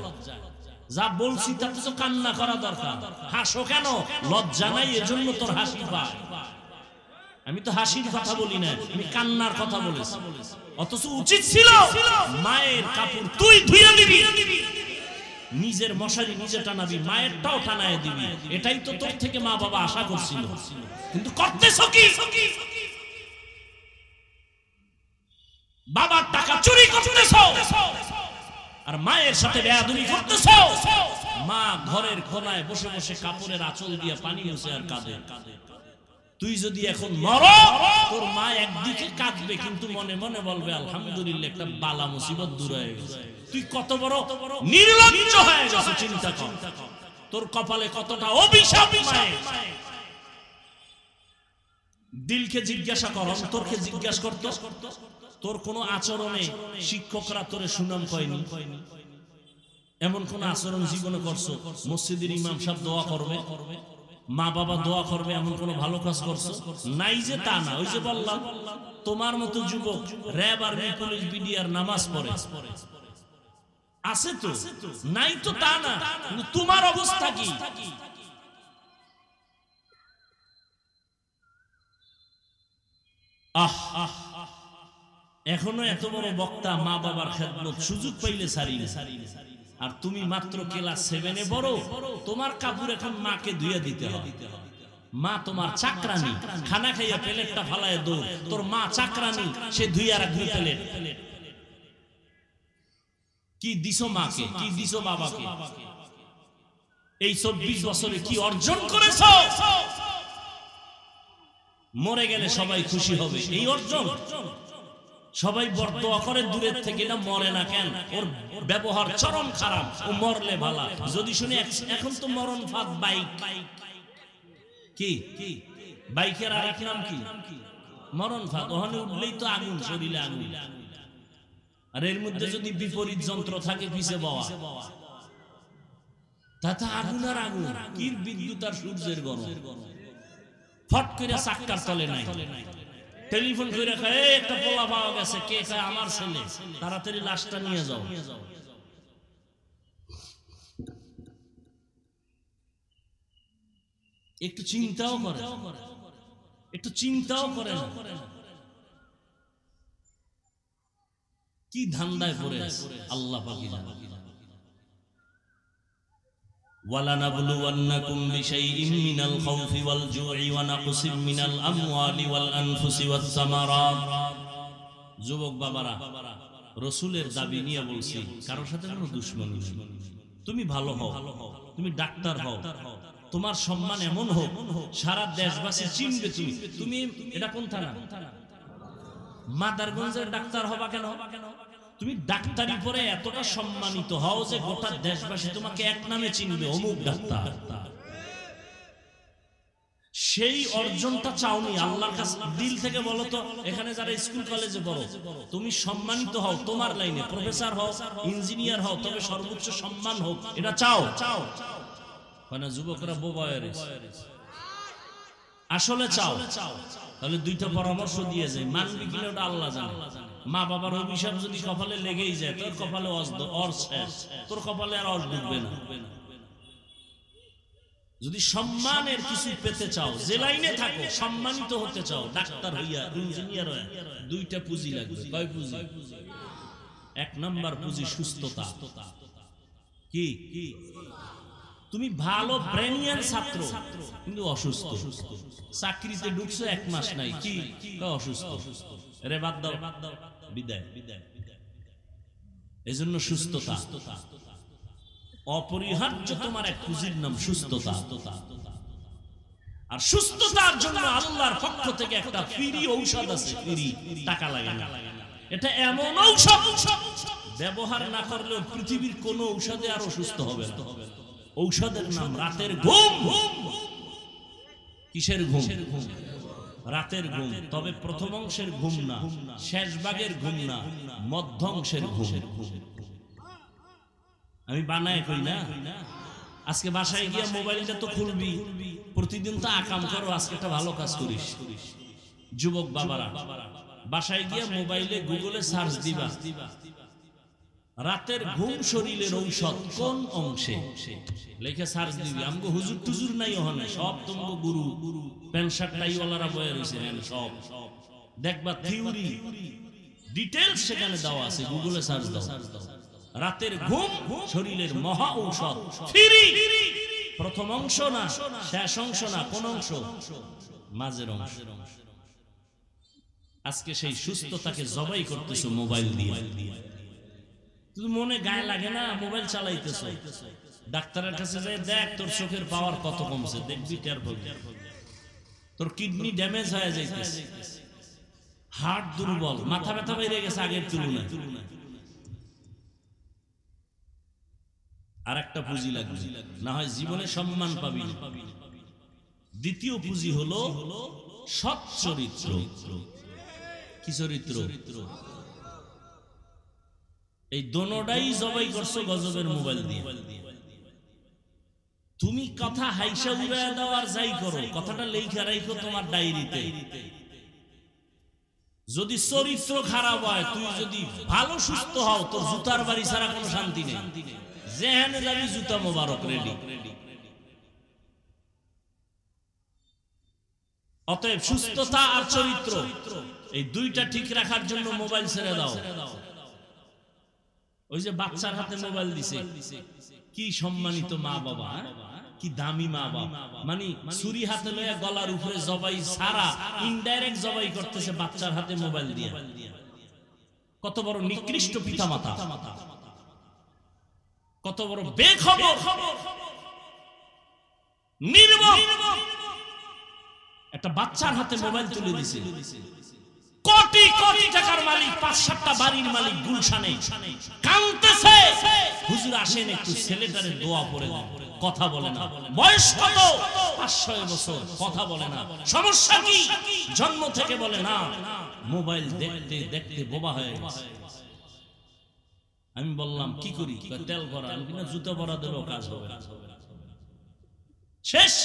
যা বলছি তাতে তো কান্না করা দরকার। হাসো কেন? লজ্জা নাই এজন্য তোর হাসি পায়। আমি তো হাসির কথা বলি না, আমি কান্নার কথা বলেছি। অথচ উচিত ছিল মায়ের কাপড় তুই ধুইয়া দিবি, নিজের মশারি নিজে টানাবি, মায়েরটাও টানায় দিবি। এটাই তো তোর থেকে মা বাবা আশা করছিল, কিন্তু করতেছো কি? বাবার টাকা চুরি করতেছো আর মায়ের সাথে বেয়াদবি করতেছো। মা ঘরের কোনায় বসে বসে কাপড়ের আঁচল দিয়ে পানি মুছে আর কাঁদে। তুই যদি এখন মরো, তোর মা একদিকে কাঁদবে কিন্তু মনে মনে বলবে আলহামদুলিল্লাহ, একটা বালা মুসিবত দূর হয়ে গেছে। তুই কত বড় নির্লজ্জ হয়ে গেছে চিন্তা কর। তোর কপালে কতটা অভিশাপ মায়ের। দিলকে জিজ্ঞাসা কর, অন্তরকে জিজ্ঞাসা করতো, তোর কোন আচরণে শিক্ষকরা তোরে সুনাম কয়নি? এমন কোন আচরণ জীবনে করছো? মসজিদের ইমাম সাহেব দোয়া করবে, মা বাবা দোয়া করবে, এমন কোন ভালো কাজ করছো? নাই যে তা না। ওই যে বললাম, তোমার মতো যুবক র্যাব আর পুলিশ বিডিআর নামাজ পড়ে আছে তো, নাই তো তা না, কিন্তু তোমার অবস্থা কি? এখনো এত বড় বক্তা, মা বাবার খেদমত সুযোগ পাইলে সারি। আর তুমি মাত্র ক্লাস 7-এ বড়, তোমার কাপড় এখন মাকে ধুইয়া দিতে হবে। মা তোমার চাকরানি, খানা খাইয়া প্লেটটা ফালায় দৌড়। তোর মা চাকরানি, সে ধুইয়া রাখবে প্লেট। কি দিছো মাকে, কি দিছো বাবাকে? এই 24 বছরে কি অর্জন করেছো? মরে গেলে সবাই খুশি হবে, এই অর্জন। সবাই বরদোয়া করে দূরের থেকে, না মরে না কেন? ওর ব্যবহার চরম খারাপ, ও মরলে ভালা। যদি শুনে এখন তো মরণ ফাঁদ বাইক, কি বাইকের আরেক নাম কি? মরণ ফাঁদ। ওখানে উঠলেই তো আগুন, শরীরে আগুন। আর এর মধ্যে যদি বিপরীত যন্ত্র থাকে পিছে বাওয়া, তাতে আগুন আর আগুন। কি বিদ্যুৎ আর সূর্যের গরম। ফট করে চাক্কার তলে নাই, টেলিফোন করে কয় একটা পোলা পাওয়া গেছে, কে? কয় আমার ছেলে, তাড়াতাড়ি লাশটা নিয়ে যাও। একটু চিন্তাও করে, একটু চিন্তাও করে না, কি ধান্দায় পড়ে আল্লাহ পাক জানে। وَلَنَبْلُوَنَّكُمْ بِشَيْءٍ مِّنَ الْخَوْفِ وَالْجُوعِ وَنَقْصٍ مِّنَ الْأَمْوَالِ وَالْأَنفُسِ وَالثَّمَرَاتِ। যুবক বাবারা, রাসূলের দাবি নিয়ে বলছি, কারোর সাথে কোনো দুশমনি নেই। তুমি ভালো হও, তুমি ডাক্তার হও, তোমার সম্মান এমন হোক সারা দেশবাসী চিনবে। তুমি এটা কোন থানা? মাদারগঞ্জের ডাক্তার হবা কেন? তুমি ডাক্তারি পরে এতটা সম্মানিত হও যে গোটা দেশবাসী তোমাকে এক নামে চিনবে, অমুক ডাক্তার। সেই অর্জনটা চাওনি আল্লাহর কাছে? দিল থেকে বলো তো, এখানে যারা স্কুল কলেজে পড়ো, তুমি সম্মানিত হও, তোমার লাইনে প্রফেসর হও, ইঞ্জিনিয়ার হও, তবে সর্বোচ্চ সম্মান হোক, এটা চাও? মানে যুবকরা বোবা হয়ে গেছে। আসলে চাও? তাহলে দুইটা পরামর্শ দিয়ে যায়, মানবি কিনা ওটা আল্লাহ জানে। মা বাবার অভিশাপ যদি কপালে লেগেই যায়, তোর কপালে অর শেষ, তোর কপালে আর অর ডুববে না। যদি সম্মানের কিছু পেতে চাও, যে লাইনে থাকো, সম্মানিত হতে চাও, ডাক্তার হইয়া, ইঞ্জিনিয়ার হইয়া, দুইটা পুঁজি লাগবে। কয় পুঁজি? 1 নাম্বার পুঁজি সুস্থতা। কি? তুমি ভালো ব্রেনিয়ান ছাত্র কিন্তু অসুস্থ, চাকরিতে ঢুকছো 1 মাস নাই, কি? অসুস্থ। রে বাদ দাও, বিদায়। এজন্য সুস্থতা অপরিহার্য। তোমার এক পুঁজির নাম সুস্থতা। আর সুস্থতার জন্য আল্লাহর পক্ষ থেকে একটা ফ্রি ঔষধ আছে, ফ্রি, টাকা লাগে না। এটা এমন ঔষধ ব্যবহার না করলে পৃথিবীর কোন ঔষধে আর অসুস্থ হবে না। ঔষধের নাম রাতের ঘুম। কিসের ঘুম? রাতের ঘুম। তবে প্রথম অংশের ঘুম না, শেষ ভাগের ঘুম না, মধ্য অংশের ঘুম। আমি বানায় কই না, আজকে বাসায় গিয়া মোবাইলটা তো খুলবি, প্রতিদিন তো আকাম করো, আজকে একটা ভালো কাজ করিস। যুবক বাবারা, বাসায় গিয়া মোবাইলে গুগলে সার্চ দিবা রাতের ঘুম শরীরের ঔষধ কোন অংশে, লেখে সার্চ দিবি। আমগো হুজুর টুজুর নাই ওখানে, সব তোমাকে গুরু প্যান্ট শার্ট টাইওয়ালারা বয়ে রয়েছে, সব দেখবা থিওরি ডিটেইলস সেখানে দেওয়া আছে, গুগলে সার্চ দাও। রাতের ঘুম শরীরের মহা ঔষধ, ফ্রি। প্রথম অংশ না, শেষ অংশ না, কোন অংশ? মাঝের অংশ। আজকে সেই সুস্থতাকে জবাই করতেছো মোবাইল দিয়ে। তুই মনে গায়ে লাগে না, মোবাইল চালাইতেছো, ডাক্তারের কাছে যাই দেখ তোর চোখের পাওয়ার কত কমছে, দেখবি টের পাবি। তোর কিডনি ড্যামেজ হয়ে যাইতেছে, হার্ট দুর্বল, মাথা ব্যথা বেড়ে গেছে আগের তুলনায়। আর একটা পুঁজি লাগবে, না হয় জীবনে সম্মান পাবি। দ্বিতীয় পুঁজি হলো সৎ চরিত্র। কি চরিত্র? এই দোনোটাই জবাই করছো গজবের মোবাইল দিয়ে। তুমি কথা হাইসা উড়ায় দাও আর যাই করো, কথাটা লেখা রাখো তোমার ডায়েরিতে। যদি চরিত্র খারাপ হয়, তুই যদি ভালো সুস্থ হও, তোর জুতার বাড়ি ছাড়া কোনো শান্তি নেই। যেখানে যাবি জুতা মোবারক রেডি। অতএব সুস্থতা আর চরিত্র এই দুইটা ঠিক রাখার জন্য মোবাইল ছেড়ে দাও। ওই যে বাচ্চার হাতে মোবাইল দিছে, কি সম্মানিত মা বাবা, কি দামি মা বাবা, মানে ছুরি হাতে লইয়া গলার উপরে জবাই ছাড়া ইনডাইরেক্ট জবাই করতেছে বাচ্চার হাতে মোবাইল দিয়ে। কত বড় নিকৃষ্ট পিতামাতা, কত বড় বেখবর নির্মম। একটা বাচ্চার হাতে মোবাইল তুলে দিছে। কোটি কোটি টাকার মালিক, ৫-৭টা বাড়ির মালিক গুলশানে কাঁদতেছে, হুজুর আসেন একটু ছেলেটারে দোয়া পড়ে দেন। কথা বলে না, বয়স কত? ৫-৬ বছর, কথা বলে না। সমস্যা কি? জন্ম থেকে বলে না। মোবাইল দেখতে দেখতে বোবা হয়ে গেছে। আমি বললাম কি করি? তেল ভরা, আমি কিনা জুতো ভরা দিলেও কাজ হবে না। শেষ।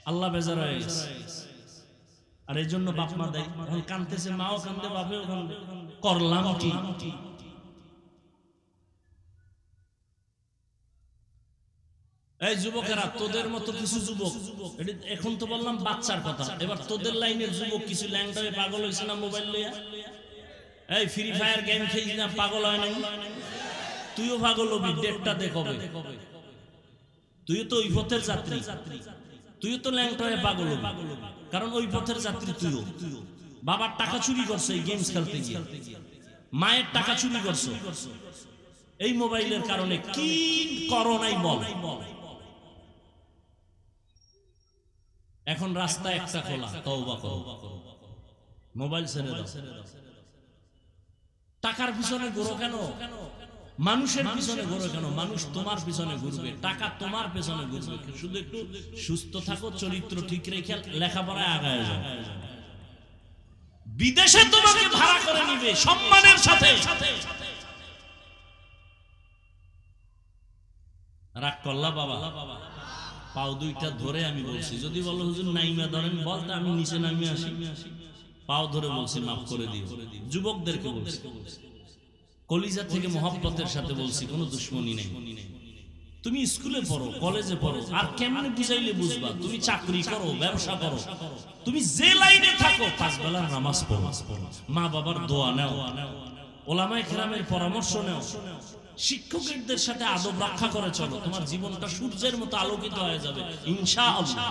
আল্লাহ বেজার হয়ে গেছে। আর এই জন্য বাপ মা দেয়, এখন কাঁদতেছে, মাও কান্দে, বাপেও কান্দে। করলাম কি? এই যুবকেরা, তোদের মতো কিছু যুবক, এখন তো বললাম বাচ্চার কথা, এবার তোদের লাইনের যুবক কিছু ল্যাংটা হয়ে পাগল হয়েছে না মোবাইল লইয়া। এই ফ্রি ফায়ার গেম খেলিস না, পাগল হয় নাই? তুইও পাগল হবি, ডেটটা দেখবে। তুইও তো ওই পথের যাত্রী, তুইও তো ল্যাংটা হয়ে পাগল হবি, কারণ ওই পথের যাত্রী তুইও। বাবার টাকা চুরি করছে এই গেমস খেলতে গিয়ে, মায়ের টাকা চুরি করছো এই মোবাইলের কারণে। কি করো নাই বল? এখন রাস্তা একটা খোলা, তওবা করো, মোবাইল ছেড়ে দাও। টাকার পিছনে ঘুরো কেন? মানুষের পিছনে ঘুরো কেন? মানুষ তোমার পিছনে ঘুরবে, টাকা তোমার পিছনে ঘুরবে। শুধু একটু সুস্থ থাকো, চরিত্র ঠিক রেখে লেখাপড়ায় আগায় যাও। বিদেশে তোমাকে ভাড়া করে নিবে সম্মানের সাথে। রাগ করলা বাবা? পাও দুইটা ধরে আমি বলছি, যদি বলো হুজুর নাইমা ধরেন, বলতে আমি নিচে নামি আসি। পাও ধরে বলছি মাফ করে দিও। যুবকদেরকে বলছি, কলিজা থেকে মহব্বতের সাথে বলছি, কোনো দুশ্মনী নেই। তুমি স্কুলে পড়ো, কলেজে পড়ো, আর কেমনে বুঝাইলে বুঝবা? তুমি চাকরি করো, ব্যবসা করো, তুমি যে লাইনে থাকো, 5 বেলার নামাজ পড়ো, মা বাবার দোয়া নাও, ওলামায়ে কেরামের পরামর্শ নাও, শিক্ষকদের সাথে আদব রক্ষা করে চলো, তোমার জীবনটা সূর্যের মতো আলোকিত হয়ে যাবে ইনশাআল্লাহ।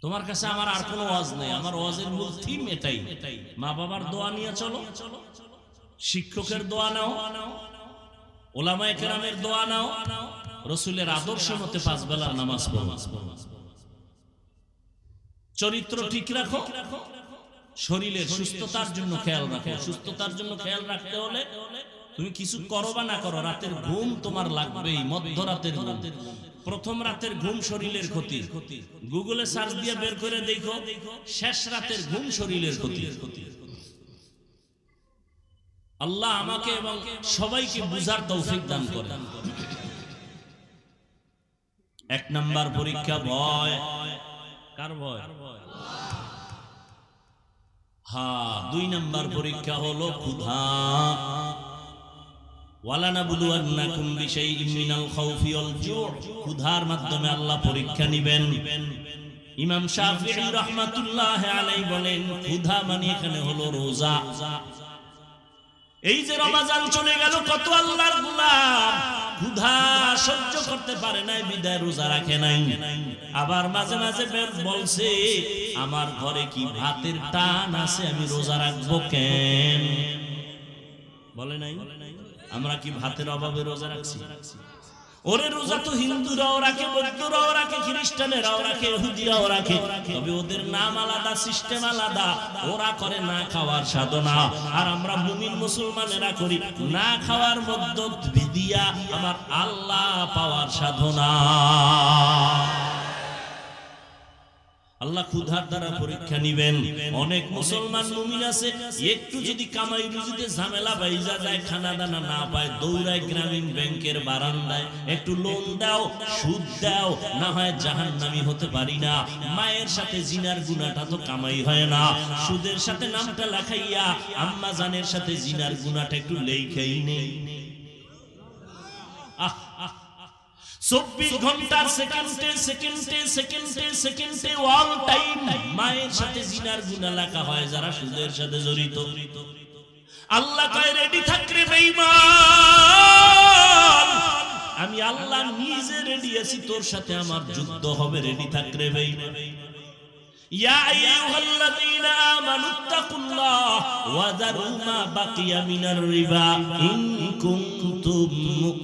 তোমার কাছে আমার আর কোনো ওয়াজ নেই, আমার ওয়াজের মূল থিম এটাই। মা বাবার দোয়া নিয়ে চলো, শিক্ষকের দোয়া নাও, ওলামায়ে কেরামের দোয়া নাও, রাসূলের আদর্শ মতে 5 বেলার নামাজ পড়ো, চরিত্র ঠিক রাখো, শরীরের সুস্থতার জন্য খেয়াল রাখো। সুস্থতার জন্য খেয়াল রাখতে হলে তুমি কিছু করো বা না করো, রাতের ঘুম তোমার লাগবেই। মধ্যরাতের ঘুম, প্রথম রাতের ঘুম শরীরের ক্ষতি। গুগলে সার্চ দিয়ে বের করে দেখো, শেষ রাতের ঘুম শরীরের ক্ষতি। আল্লাহ আমাকে এবং সবাইকে বুঝার তৌফিক দান করেন। 1 নাম্বার পরীক্ষা ভয়। কার ভয়? হ্যাঁ। 2 নাম্বার পরীক্ষা হলো ক্ষুধা। ওয়ালানাবলুওয়ান্নাকুম বিশাইইম মিনাল খাউফি ওয়াল জু'। ক্ষুধার মাধ্যমে আল্লাহ পরীক্ষা নেবেন। ইমাম শাফিঈ রাহমাতুল্লাহ আলাইহি বলেন, ক্ষুধা মানে এখানে হলো রোজা। এই যে রমজান চলে গেল, কত আল্লাহর গোলাম ক্ষুধা সহ্য করতে পারে নাই, বিদায় রোজা রাখে নাই। আবার মাঝে মাঝে বলছে, আমার ঘরে কি ভাতের টান আছে, আমি রোজা রাখবো কেন? বলে নাই? আমরা কি ভাতের অভাবে রোজা রাখছি? ওরে রোজা তো হিন্দুরাও রাখে, বৌদ্ধরাও রাখে, খ্রিস্টানেরাও রাখে, ইহুদিরাও রাখে, তবে ওদের নাম আলাদা, সিস্টেম আলাদা। ওরা করে না খাওয়ার সাধনা, আর আমরা মুমিন মুসলমানেরা করি না খাওয়ার মধ্য দিয়া আমার আল্লাহ পাওয়ার সাধনা। আল্লাহ ক্ষুধার দ্বারা পরীক্ষা নিবেন। অনেক মুসলমান মুমিন আছে, একটু যদি কামাই রুজিতে ঝামেলা বাইজা যায়, খানা দানা না পায়, দৌড়ায় গ্রামীণ ব্যাংকের বারান্দায়, একটু লোন দাও, সুদ দাও, না হয় জাহান্নামী হতে পারি না। মায়ের সাথে জিনার গুনাহটা তো কামাই হয় না, সুদের সাথে নামটা লেখাইয়া আম্মা জানের সাথে জিনার গুনাহটা একটু লেখাই নেই। 24 ঘন্টার সেকেন্ডে অল টাইম মায়ের সাথে জিনার গুনাহ লেখা হয় যারা সুদের সাথে জড়িত। আল্লাহ কয়, রেডি থাক রে বেঈমান, আমি আল্লাহ নিজে রেডি আছি, তোর সাথে আমার যুদ্ধ হবে, রেডি থাক রে বেঈমান। ইয়া আইয়ুহাল্লাযীনা আমানুত্তাকুল্লাহ ওয়া যারু মা বাকিয়া মিনার রিবা ইন কুনতুম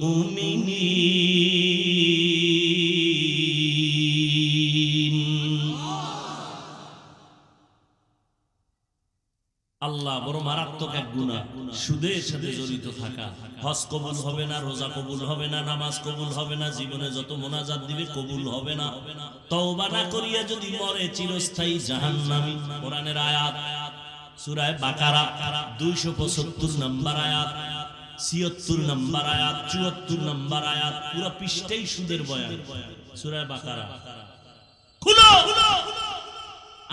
মুমিনিন। আল্লাহ বড় মারাত্মক এক গুনাহ, সুদের সাথে জড়িত থাকা। হজ কবুল হবে না, রোজা কবুল হবে না, নামাজ কবুল হবে না, জীবনে যত মোনাজাত দিবে কবুল হবে না। তওবা না করিয়া যদি মরে, চিরস্থায়ী জাহান্নামী। কোরআনের আয়াত সূরা বাকারা 275 নম্বর আয়াত, 76 নম্বর আয়াত, 74 নম্বর আয়াত, পুরো পৃষ্ঠাই সুদের বয়ান। সূরা বাকারা খুলো।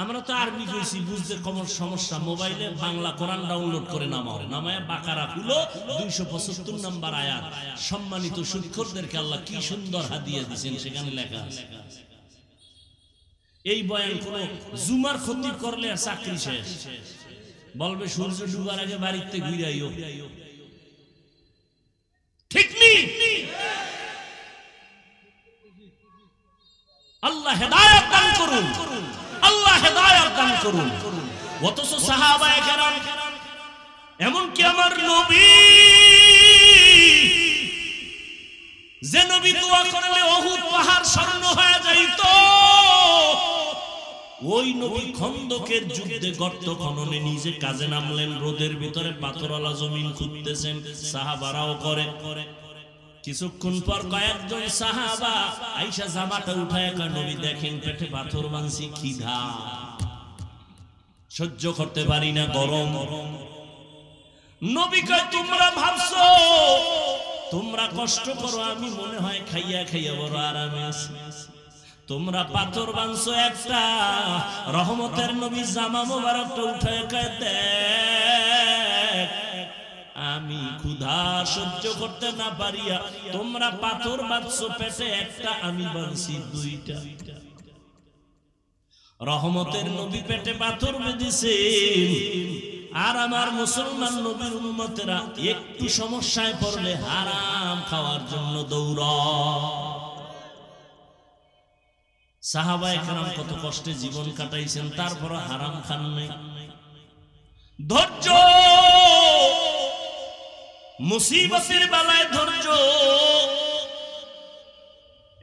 আমরা তো আরবি কইছি, বুঝতে কম সমস্যা, মোবাইলে বাংলা কোরআন ডাউনলোড করে নামাও, নামায় বাকারা খুলো, 275 নম্বর আয়াত। সম্মানিত শিক্ষকদেরকে আল্লাহ কি সুন্দর হাদিয়া দিয়েছেন, সেখানে লেখা আছে। এই বয়ান কোন জুমার খতিব করলে আর চাকরি শেষ, বলবে সূর্য ডুবার আগে বাড়িতে ঘুরে আইও। ঠিক নেই? আল্লাহ হেদায়েত দান করুন, আল্লাহ হেদায়েত দান করুন। অথচ সাহাবায়ে কেরাম, এমনকি আমার নবী, যে নবী দোয়া করলে উহুদ পাহাড় স্বর্ণ হয়ে যাইত, ওই নবী খন্দকের যুদ্ধে গর্ত খননে নিজে কাজে নামলেন। রোদের ভিতরে পাথরওয়ালা জমিন খুঁড়তেছেন, সাহাবারাও করে। কিছুক্ষণ পর কয়েকজন সাহাবা আইসা জামাটা উঠায় কয়, নবী দেখেন পেটে পাথর বাঁধছি, খিদা সহ্য করতে পারি না, গরম। নবী কয়, তোমরা ভাবছো তোমরা কষ্ট করো, আমি মনে হয় খাইয়া খাইয়া বড় আরামে আছি। তোমরা পাথর বাঁধছো একটা, রহমতের নবী জামা মোবারকটা উঠায় কয়, দেখ আমি ক্ষুধা সহ্য করতে না পারিয়া তোমরা পাথর বাঁধছো পেটে একটা, আমি বাঁধছি 2টা। রহমতের নবী পেটে পাথর বেঁধেছেন, আর আমার মুসলমান নবীর উম্মতেরা একটু সমস্যায় পড়লে হারাম খাওয়ার জন্য দৌড়ায়। সাহাবায়ে কেরাম কত কষ্টে জীবন কাটাইছেন, তারপর হারাম খান নাই। ধৈর্য, মুসিবতের বেলায় ধৈর্য।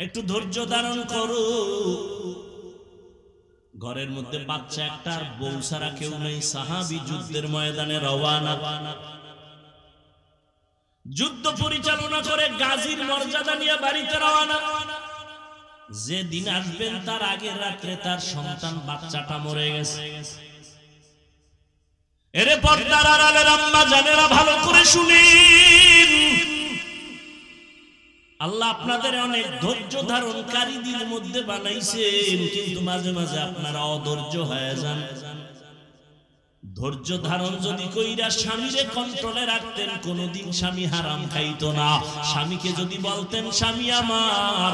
একটু ধৈর্য ধারণ করো। ঘরের মধ্যে বাচ্চা একটা আর বউ ছাড়া কেউ নেই। সাহাবী যুদ্ধের ময়দানে রওয়ানা, যুদ্ধ পরিচালনা করে গাজীর মর্যাদা নিয়ে বাড়িতে রওয়ানা। যে দিন আসবেন তার আগের রাত্রে তার সন্তান বাচ্চাটা মরে গেছে। এরে পর্দার আড়ালের আম্মা জানেরা ভালো করে শুনেন, আল্লাহ আপনাদের অনেক ধৈর্য ধারণকারীদের মধ্যে বানাইছেন, কিন্তু মাঝে মাঝে আপনারা অধৈর্য হয়ে যান। ধৈর্য ধারণ যদি কইরা স্বামীরে কন্ট্রোলে রাখতেন, কোনদিন স্বামী হারাম খাইতো না। স্বামীকে যদি বলতেন, স্বামী আমার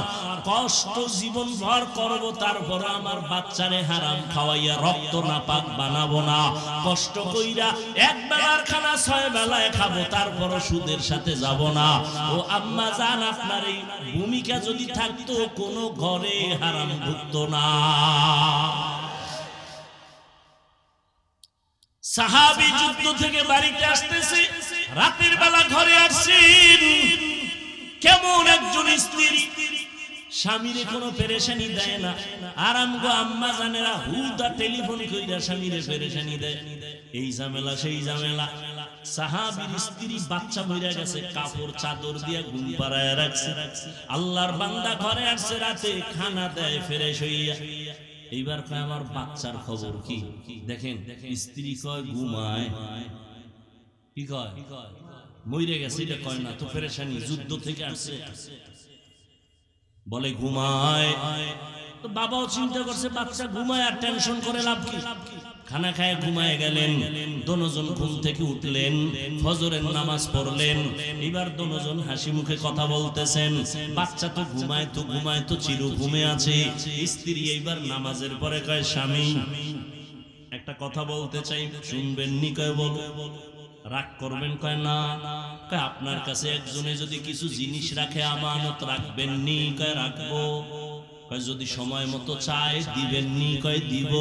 কষ্ট জীবন ভর করব, তারপর আমার বাচ্চারে হারাম খাওয়াইয়া রক্ত নাপাক বানাবো না। কষ্ট কইরা এক বেলার খানা 6 বেলায় খাবো, তারপরও সুদের সাথে যাব না। ও আম্মা জান, আপনার এই ভূমিকা যদি থাকতো, কোনো ঘরে হারাম ঢুকতো না। সাহাবী যুদ্ধ থেকে বাড়িতে আসতেছে, রাতের বেলা ঘরে আসছেন। কেমন একজন স্ত্রী, স্বামীরে কোনো পেরেশানি দেয় না। আরাম গো আম্মা জানেরা হুদা টেলিফোন কইরা স্বামীরে পেরেশানি দেয়, এই ঝামেলা সেই ঝামেলা। সাহাবীর স্ত্রী বাচ্চা মইরা গেছে, কাপড় চাদর দিয়া ঘুম পাড়ায় রাখছে। আল্লাহর বান্দা ঘরে আসছে, রাতে খানা দেয় ফ্রেশ হইয়া। এইবার কয় আমার বাচ্চার খবর কি? দেখেন স্ত্রী কয় ঘুমায়, কি কয় মইরে গেছে, এটা কয় না তো পেরেশানি, যুদ্ধ থেকে আসছে বলে ঘুমায়। তো বাবাও চিন্তা করছে বাচ্চা ঘুমায়, আর টেনশন করে লাভ কি? খানা খায় ঘুমায় গেলেন। দোনোজন ঘুম থেকে উঠলেন, ফজরের নামাজ পড়লেন। এবার দোনোজন হাসি মুখে কথা বলতেছেন। বাচ্চা তো ঘুমায় তো চির ঘুমে আছে। স্ত্রী এইবার নামাজের পরে কয়, স্বামী একটা কথা বলতে চাই, শুনবেন নি? কয় বল। রাগ করবেন? কয় না। কয় আপনার কাছে একজনে যদি কিছু জিনিস রাখে, আমানত রাখবেন নি? কয় রাখবো। কয় যদি সময় মতো চায় দিবেন নি? কয় দিব।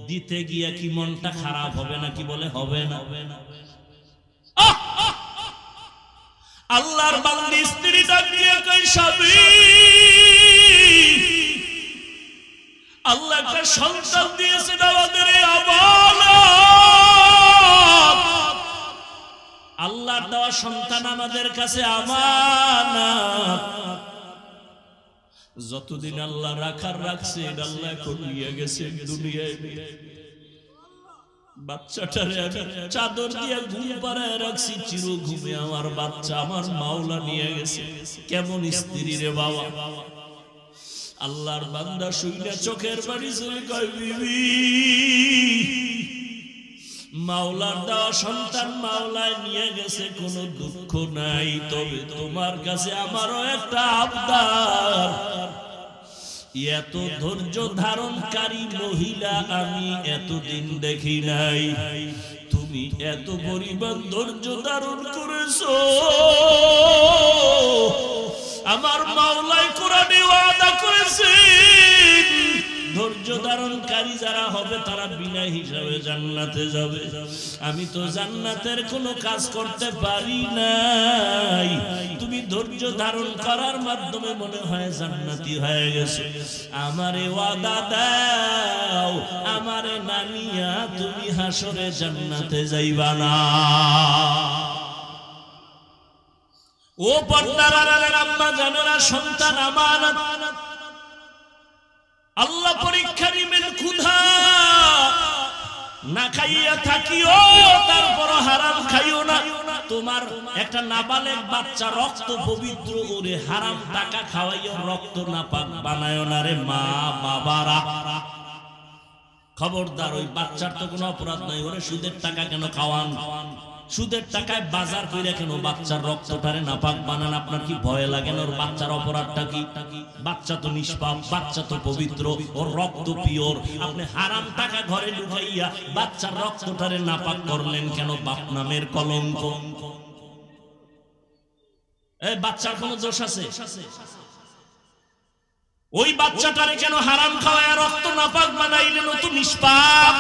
দিতে গিয়া কি মনটা খারাপ হবে নাকি? বলে হবে না। আল্লাহর বান্দা স্ত্রী ডাক দিয়ে কয়, স্বামী আল্লাহ একটা সন্তান দিয়েছেন আমাদের, আল্লাহর দেওয়া সন্তান আমাদের কাছে আমানত। যতদিন আল্লাহ রাখার রাখছে, আল্লাহ এখন নিয়ে গেছে দুনিয়ায়। বাচ্চাটারে চাদর দিয়ে ঘুম পাড়ায় রাখছি, চির ঘুমে আমার বাচ্চা আমার মাওলা নিয়ে গেছে। কেমন স্ত্রী রে বাবা! আল্লাহর বান্দা শুইনা চোখের পানি চলে কয়, বিবি মাওলার দেওয়া সন্তান মাওলায় নিয়ে গেছে, কোনো দুঃখ নাই, তবে তোমার কাছে আমারও একটা আবদার। এত ধৈর্য ধারণকারী মহিলা আমি এতদিন দেখি নাই। তুমি এত পরিমাণ ধৈর্য ধারণ করেছো। আমার মাওলাই কোরআনে ওয়াদা করেছেন, ধৈর্য ধারণকারী যারা হবে তারা বিনা হিসাবে জান্নাতে যাবে। আমি তো জান্নাতের কোনো কাজ করতে পারি নাই, তুমি ধৈর্য ধারণ করার মাধ্যমে মনে হয় জান্নাতি হয়ে গেছে। আমারে ওয়াদা দাও, আমারে নামিয়া তুমি হাসরে জান্নাতে যাইবা না। ও পর্দার আড়ালের আম্মা জানেরা, সন্তান আমানত। আল্লাহ পরীক্ষা নিবেন। ক্ষুধা না খাইয়া থাকিও, তারপর হারাম খাইও না। তোমার একটা নাবালেগ বাচ্চা রক্ত পবিত্র, ওরে হারাম টাকা খাওয়াইও রক্ত নাপাক বানায়ও না রে মা বাবারা। খবরদার, ওই বাচ্চার তো কোনো অপরাধ নাই, ওরে সুদের টাকা কেন খাওয়ান? সুদের টাকায় বাজার কইরা কেন বাচ্চার রক্তটারে নাপাক বানান? আপনার কি ভয় লাগে না? ওর বাচ্চার অপরাধটা কি? বাচ্চা তো নিষ্পাপ, বাচ্চা তো পবিত্র, ওর রক্ত পিওর। আপনি হারাম টাকা ঘরে ঢুকাইয়া বাচ্চার রক্তটারে নাপাক করলেন কেন? বাপ নামের কলঙ্ক। এই বাচ্চার কোনো দোষ আছে? ওই বাচ্চাটারে কেন হারাম খাওয়ায় রক্ত নাপাক বানাইলেন? ও তো নিষ্পাপ।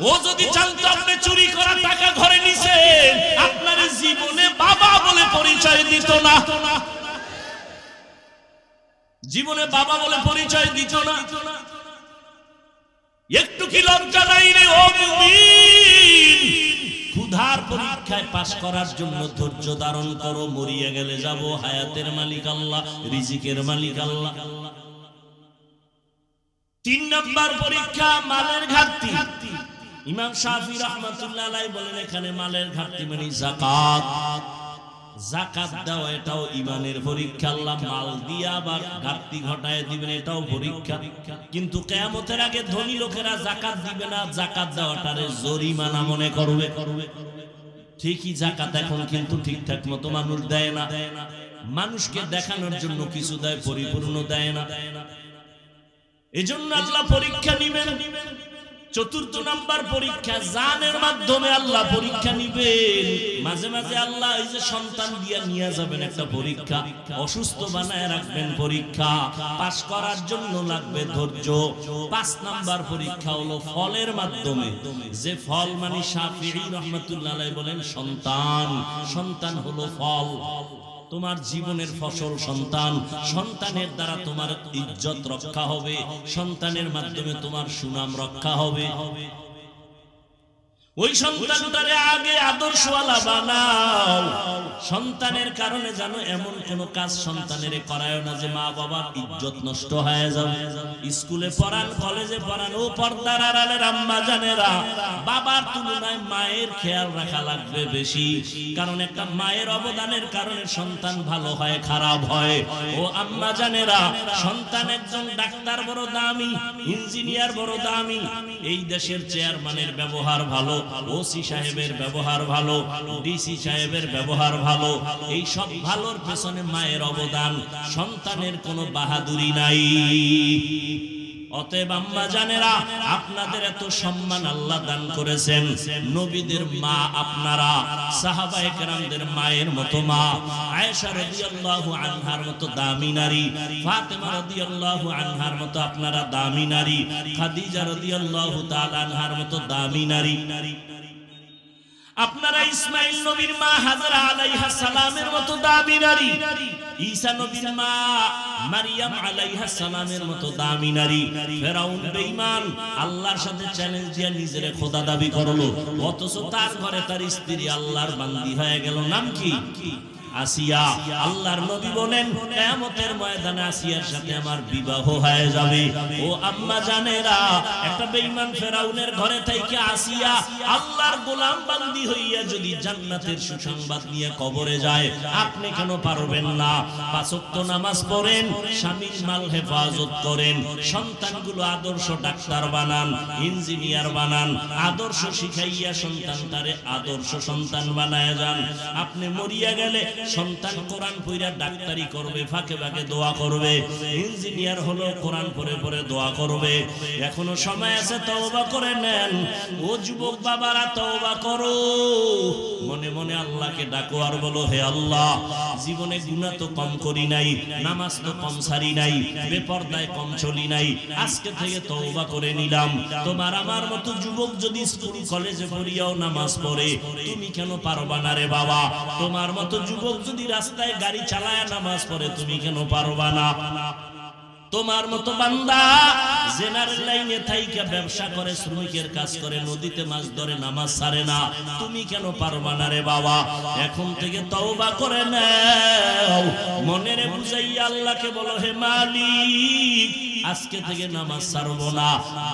ও যদি জানতো আপনি চুরি করা টাকা ঘরে নিছেন, আপনার জীবনে বাবা বলে পরিচয় দিত না। জীবনে বাবা বলে পরিচয় দিত না, একটু কি লজ্জা নাই রে ও মুমিন? ক্ষুধার পরীক্ষায় পাস করার জন্য ধৈর্য ধারণ করো, মরিয়া গেলে যাব, হায়াতের মালিক আল্লাহ, রিজিকের মালিক আল্লাহ। 3 নাম্বার পরীক্ষা মালের ঘাটতি। ইমাম শাফি রাহমাতুল্লাহ আলাইহি বলেন এখানে মালের ঘাটতি মানে যাকাত। যাকাত দাও এটাও ঈমানের পরীক্ষা। আল্লাহ মাল দিয়া আবার ঘাটতি ঘটায় দিবেন, এটাও পরীক্ষা। কিন্তু কিয়ামতের আগে ধনী লোকেরা যাকাত দিবে না, যাকাত দেওয়াটারে জরিমানা মনে করবে। ঠিকই যাকাত এখন কিন্তু ঠিকঠাক মতো মানুষ দেয় না, মানুষকে দেখানোর জন্য কিছু দেয়, পরিপূর্ণ দেয় না। এজন্য আল্লাহ পরীক্ষা নিবেন। 4th নাম্বার পরীক্ষা জানের মাধ্যমে আল্লাহ পরীক্ষা নিবেন। মাঝে মাঝে আল্লাহ এই যে সন্তান দিয়া নিয়ে যাবেন একটা পরীক্ষা, অসুস্থ বানায় রাখবেন পরীক্ষা, পাস করার জন্য লাগবে ধৈর্য। 5 নাম্বার পরীক্ষা হলো ফলের মাধ্যমে, যে ফল মানে শাফিঈ রাহমাতুল্লাহ আলাইহি বলেন সন্তান। সন্তান হলো ফল, তোমার জীবনের ফসল সন্তান। সন্তানের দ্বারা তোমার ইজ্জত রক্ষা হবে, সন্তানের মাধ্যমে তোমার সুনাম রক্ষা হবে। ওই সন্তানটারে আগে আদর্শওয়ালা বানাও। সন্তানের কারণে যেন এমন কোন কাজ সন্তানের করায় না যে মা বাবার ইজ্জত নষ্ট হয়ে যাবে। স্কুলে পড়ান, কলেজে পড়ান, ও পর্দার আড়ালের আম্মা জানেরা, বাবার তুলনায় মায়ের খেয়াল রাখা লাগবে বেশি। কারণ একটা মায়ের অবদানের কারণে সন্তান ভালো হয়, খারাপ হয়। ও আম্মা জানেরা, সন্তান একজন ডাক্তার বড় দামি, ইঞ্জিনিয়ার বড় দামি, এই দেশের চেয়ারম্যানের ব্যবহার ভালো, ওসি সাহেবের ব্যবহার ভালো, ডিসি সাহেবের ব্যবহার ভালো, এই সব ভালোর পেছনে মায়ের অবদান। সন্তানের কোনো বাহাদুরি নাই। অতএব আম্মা জানেরা, আপনাদের এত সম্মান আল্লাহ দান করেছেন। নবীদের মা আপনারা, সাহাবায়ে কেরামদের মায়ের মতো মা, আয়েশা রাদিয়াল্লাহু আনহার মতো দামি নারী, ফাতেমা রাদিয়াল্লাহু আনহার মতো আপনারা দামি নারী, খাদিজা রাদিয়াল্লাহু তাআলা আনহার মতো দামি নারী। আপনারা ইসমাইল নবীর মা হাজরা আলাইহা সালামের মতো দামি নারী, ঈসা নবীর মা মারিয়াম আলাইহা সালামের মতো দামি নারী। ফেরাউন বেঈমান আল্লাহর সাথে চ্যালেঞ্জ দিয়ে নিজের খোদা দাবি করলো, অথচ তার ঘরে তার স্ত্রী আল্লাহর বান্দি হয়ে গেল। নাম কি? আসিয়া। আল্লাহর নবী বলেন কিয়ামতের ময়দানে আসিয়ার সাথে আমার বিবাহ হয়ে যাবে। ও আম্মা জানেরা, একটা বেঈমান ফেরাউনের ঘরে থেকে আসিয়া আল্লাহর গোলাম বান্দি হইয়া যদি জান্নাতের সুসংবাদ নিয়ে কবরে যায়, আপনি কেন পারবেন না? 5 ওয়াক্ত নামাজ পড়েন, স্বামীর মাল হেফাজত করেন, সন্তানগুলো আদর্শ ডাক্তার বানান, ইঞ্জিনিয়ার বানান, আদর্শ শিখাইয়া সন্তানটারে আদর্শ সন্তান বানায় যান। আপনি মরিয়া গেলে সন্তান কোরআন পড়া ডাক্তারি করবে, ফাঁকে ফাঁকে দোয়া করবে, ইঞ্জিনিয়ার হলো কোরআন পড়ে পড়ে দোয়া করবে। এখনো সময় আছে, তওবা করে নেন। ও যুবক বাবারা, তওবা করো, মনে মনে আল্লাহকে ডাকো আর বলো, হে আল্লাহ, জীবনে গুনাহ তো কম করি নাই, নামাজ তো কম সারি নাই, বেপরদায় কম চলি নাই, আজকে থেকে তওবা করে নিলাম। তোমার আমার মতো যুবক যদি স্কুল কলেজে পড়িয়াও নামাজ পড়ে, তুমি কেন পারবা না রে বাবা? তোমার মতো যুবক যদি রাস্তায় গাড়ি চালায় নামাজ পড়ে, তুমি কেন পারবা না? তোমার মতো বান্দা জেনারেল লাইনে থাইকা ব্যবসা করে, শ্রমিকের কাজ করে, নদীতে মাছ ধরে, নামাজ ছাড়ে না, তুমি কেন পারবা না রে বাবা? এখন থেকে তওবা করে নাও, মনেরে বুঝাইয়া আল্লাহকে বলো, হে মালিক, আজকে থেকে নামাজ ছাড়বো না,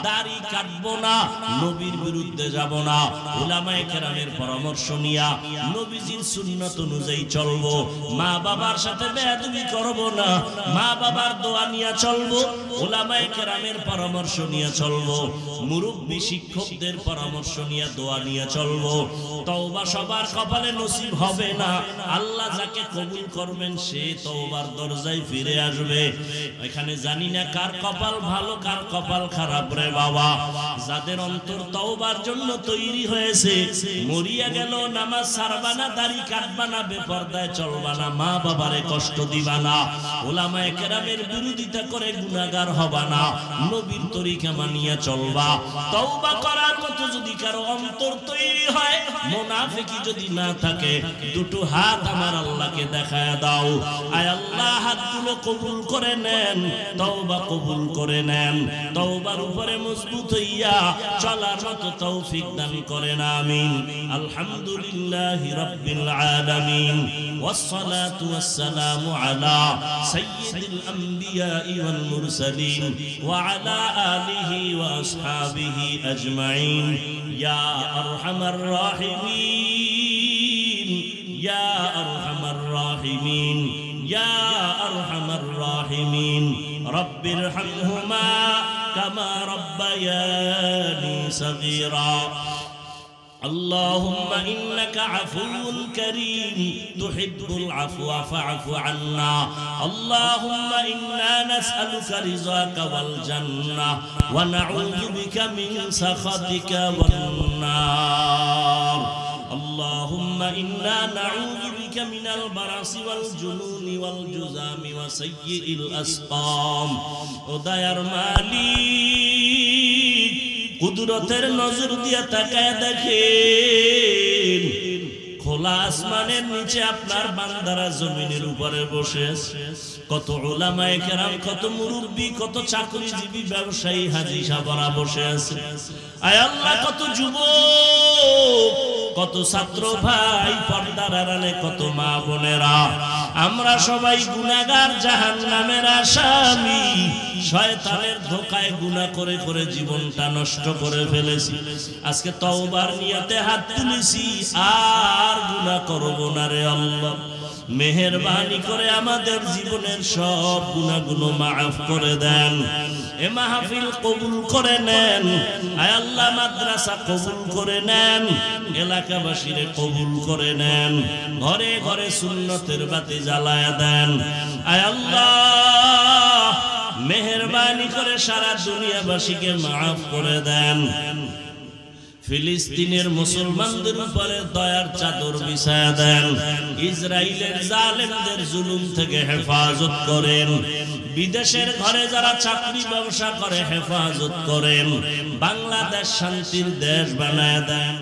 দাড়ি কাটবো না, নবীর বিরুদ্ধে যাব না, উলামায়ে কেরামের পরামর্শ নিয়া নবীজির সুন্নাত অনুযায়ী চলবো, মা বাবার সাথে বেয়াদবি করব না, মা বাবার দোয়া নিয়া চলবো, উলামায়ে কেরামের পরামর্শ নিয়ে চলবো, মুরব্বী শিক্ষকদের পরামর্শ নিয়ে দোয়া নিয়ে চলবো। তওবা সবার কপালে নসিব হবে না, আল্লাহ যাকে কবুল করবেন সে তওবার দরজায় ফিরে আসবে। এখানে জানি না কার কপাল ভালো কার কপাল খারাপ রে বাবা। যাদের অন্তর তওবার জন্য তৈরি হয়েছে, মরিয়া গেল নামাজ ছাড়বা না, দাড়ি কাটবা না, বেপরদায় চলবা না, মা বাবারে কষ্ট দিবা না, উলামায়ে কেরামের বিরোধিতা করে গুনাহগার হবা না, নবীর তরিকা মানিয়া চলবা। তওবা করার মতো যদি কারো অন্তর তৈরি হয়, মুনাফিকি যদি না থাকে, দুটো হাত আমার আল্লাহকে দেখায়া দাও। আয় আল্লাহ, হাতগুলো কবুল করে নেন, তওবা কবুল করে নেন, তওবার উপরে মজবুত হইয়া চলার মতো তৌফিক দান করেন, আমিন। আলহামদুলিল্লাহি রাব্বিল আলামিন, ওয়াসসালাতু ওয়াসসালামু আলা সাইয়্যিদিল আমবিয়াই ওয়াল মুরসালিন ওয়া আলা আলিহি ওয়া আসহাবিহি আজমাইন। ইয়া আরহামার রাহিমিন, ইয়া আরহামার রাহিমিন, ইয়া আরহামার রাহিমিন। রব্বিরহামহুমা কামা রব্বায়ানি সগীরা। اللهم إنك عفو كريم تحب العفو فاعف عنا. اللهم إنا نسألك رضاك والجنة ونعوذ بك من سخطك والنار. اللهم إنا نعوذ بك من البرص والجنون والجذام وسيء الأسقام. ودير مالك কুদরতের নজর দিয়া তাকায় দেখেন, খোলা আসমানের নিচে আপনার বান্দারা জমিনের উপরে বসে, কত উলামায়ে কেরাম, কত মুরব্বী, কত চাকরিজীবী, ব্যবসায়ী, হাজী সাহেবরা বসে আছে। আয় আল্লাহ, কত যুবক, কত ছাত্র ভাই, পর্দার আড়ালে কত মা বোনেরা, আমরা সবাই গুনাহগার, জাহান্নামের আসামি। শয়তানের ধোঁকায় গুনাহ করে করে জীবনটা নষ্ট করে ফেলেছি। আজকে তওবার নিয়তে হাত তুলেছি, আর গুনাহ করব না রে আল্লাহ। মেহেরবানি করে আমাদের জীবনের সব গুনাহগুলো মাফ করে দেন। এ মাহফিল কবুল করে নেন। আয় আল্লাহ, মাদ্রাসা কবুল করে নেন, এলাকাবাসীরে কবুল করে নেন, ঘরে ঘরে সুন্নতের বাতি জ্বালায়া দেন। আয় আল্লাহ, মেহেরবানি করে সারা দুনিয়াবাসীকে মাফ করে দেন। ফিলিস্তিনের মুসলমানদের উপরে দয়ার চাদর বিছায়া দেন। ইসরায়েলের জালেমদের জুলুম থেকে হেফাজত করেন। বিদেশের ঘরে যারা চাকরি ব্যবসা করে হেফাজত করেন। বাংলাদেশ শান্তির দেশ বানায় দেন।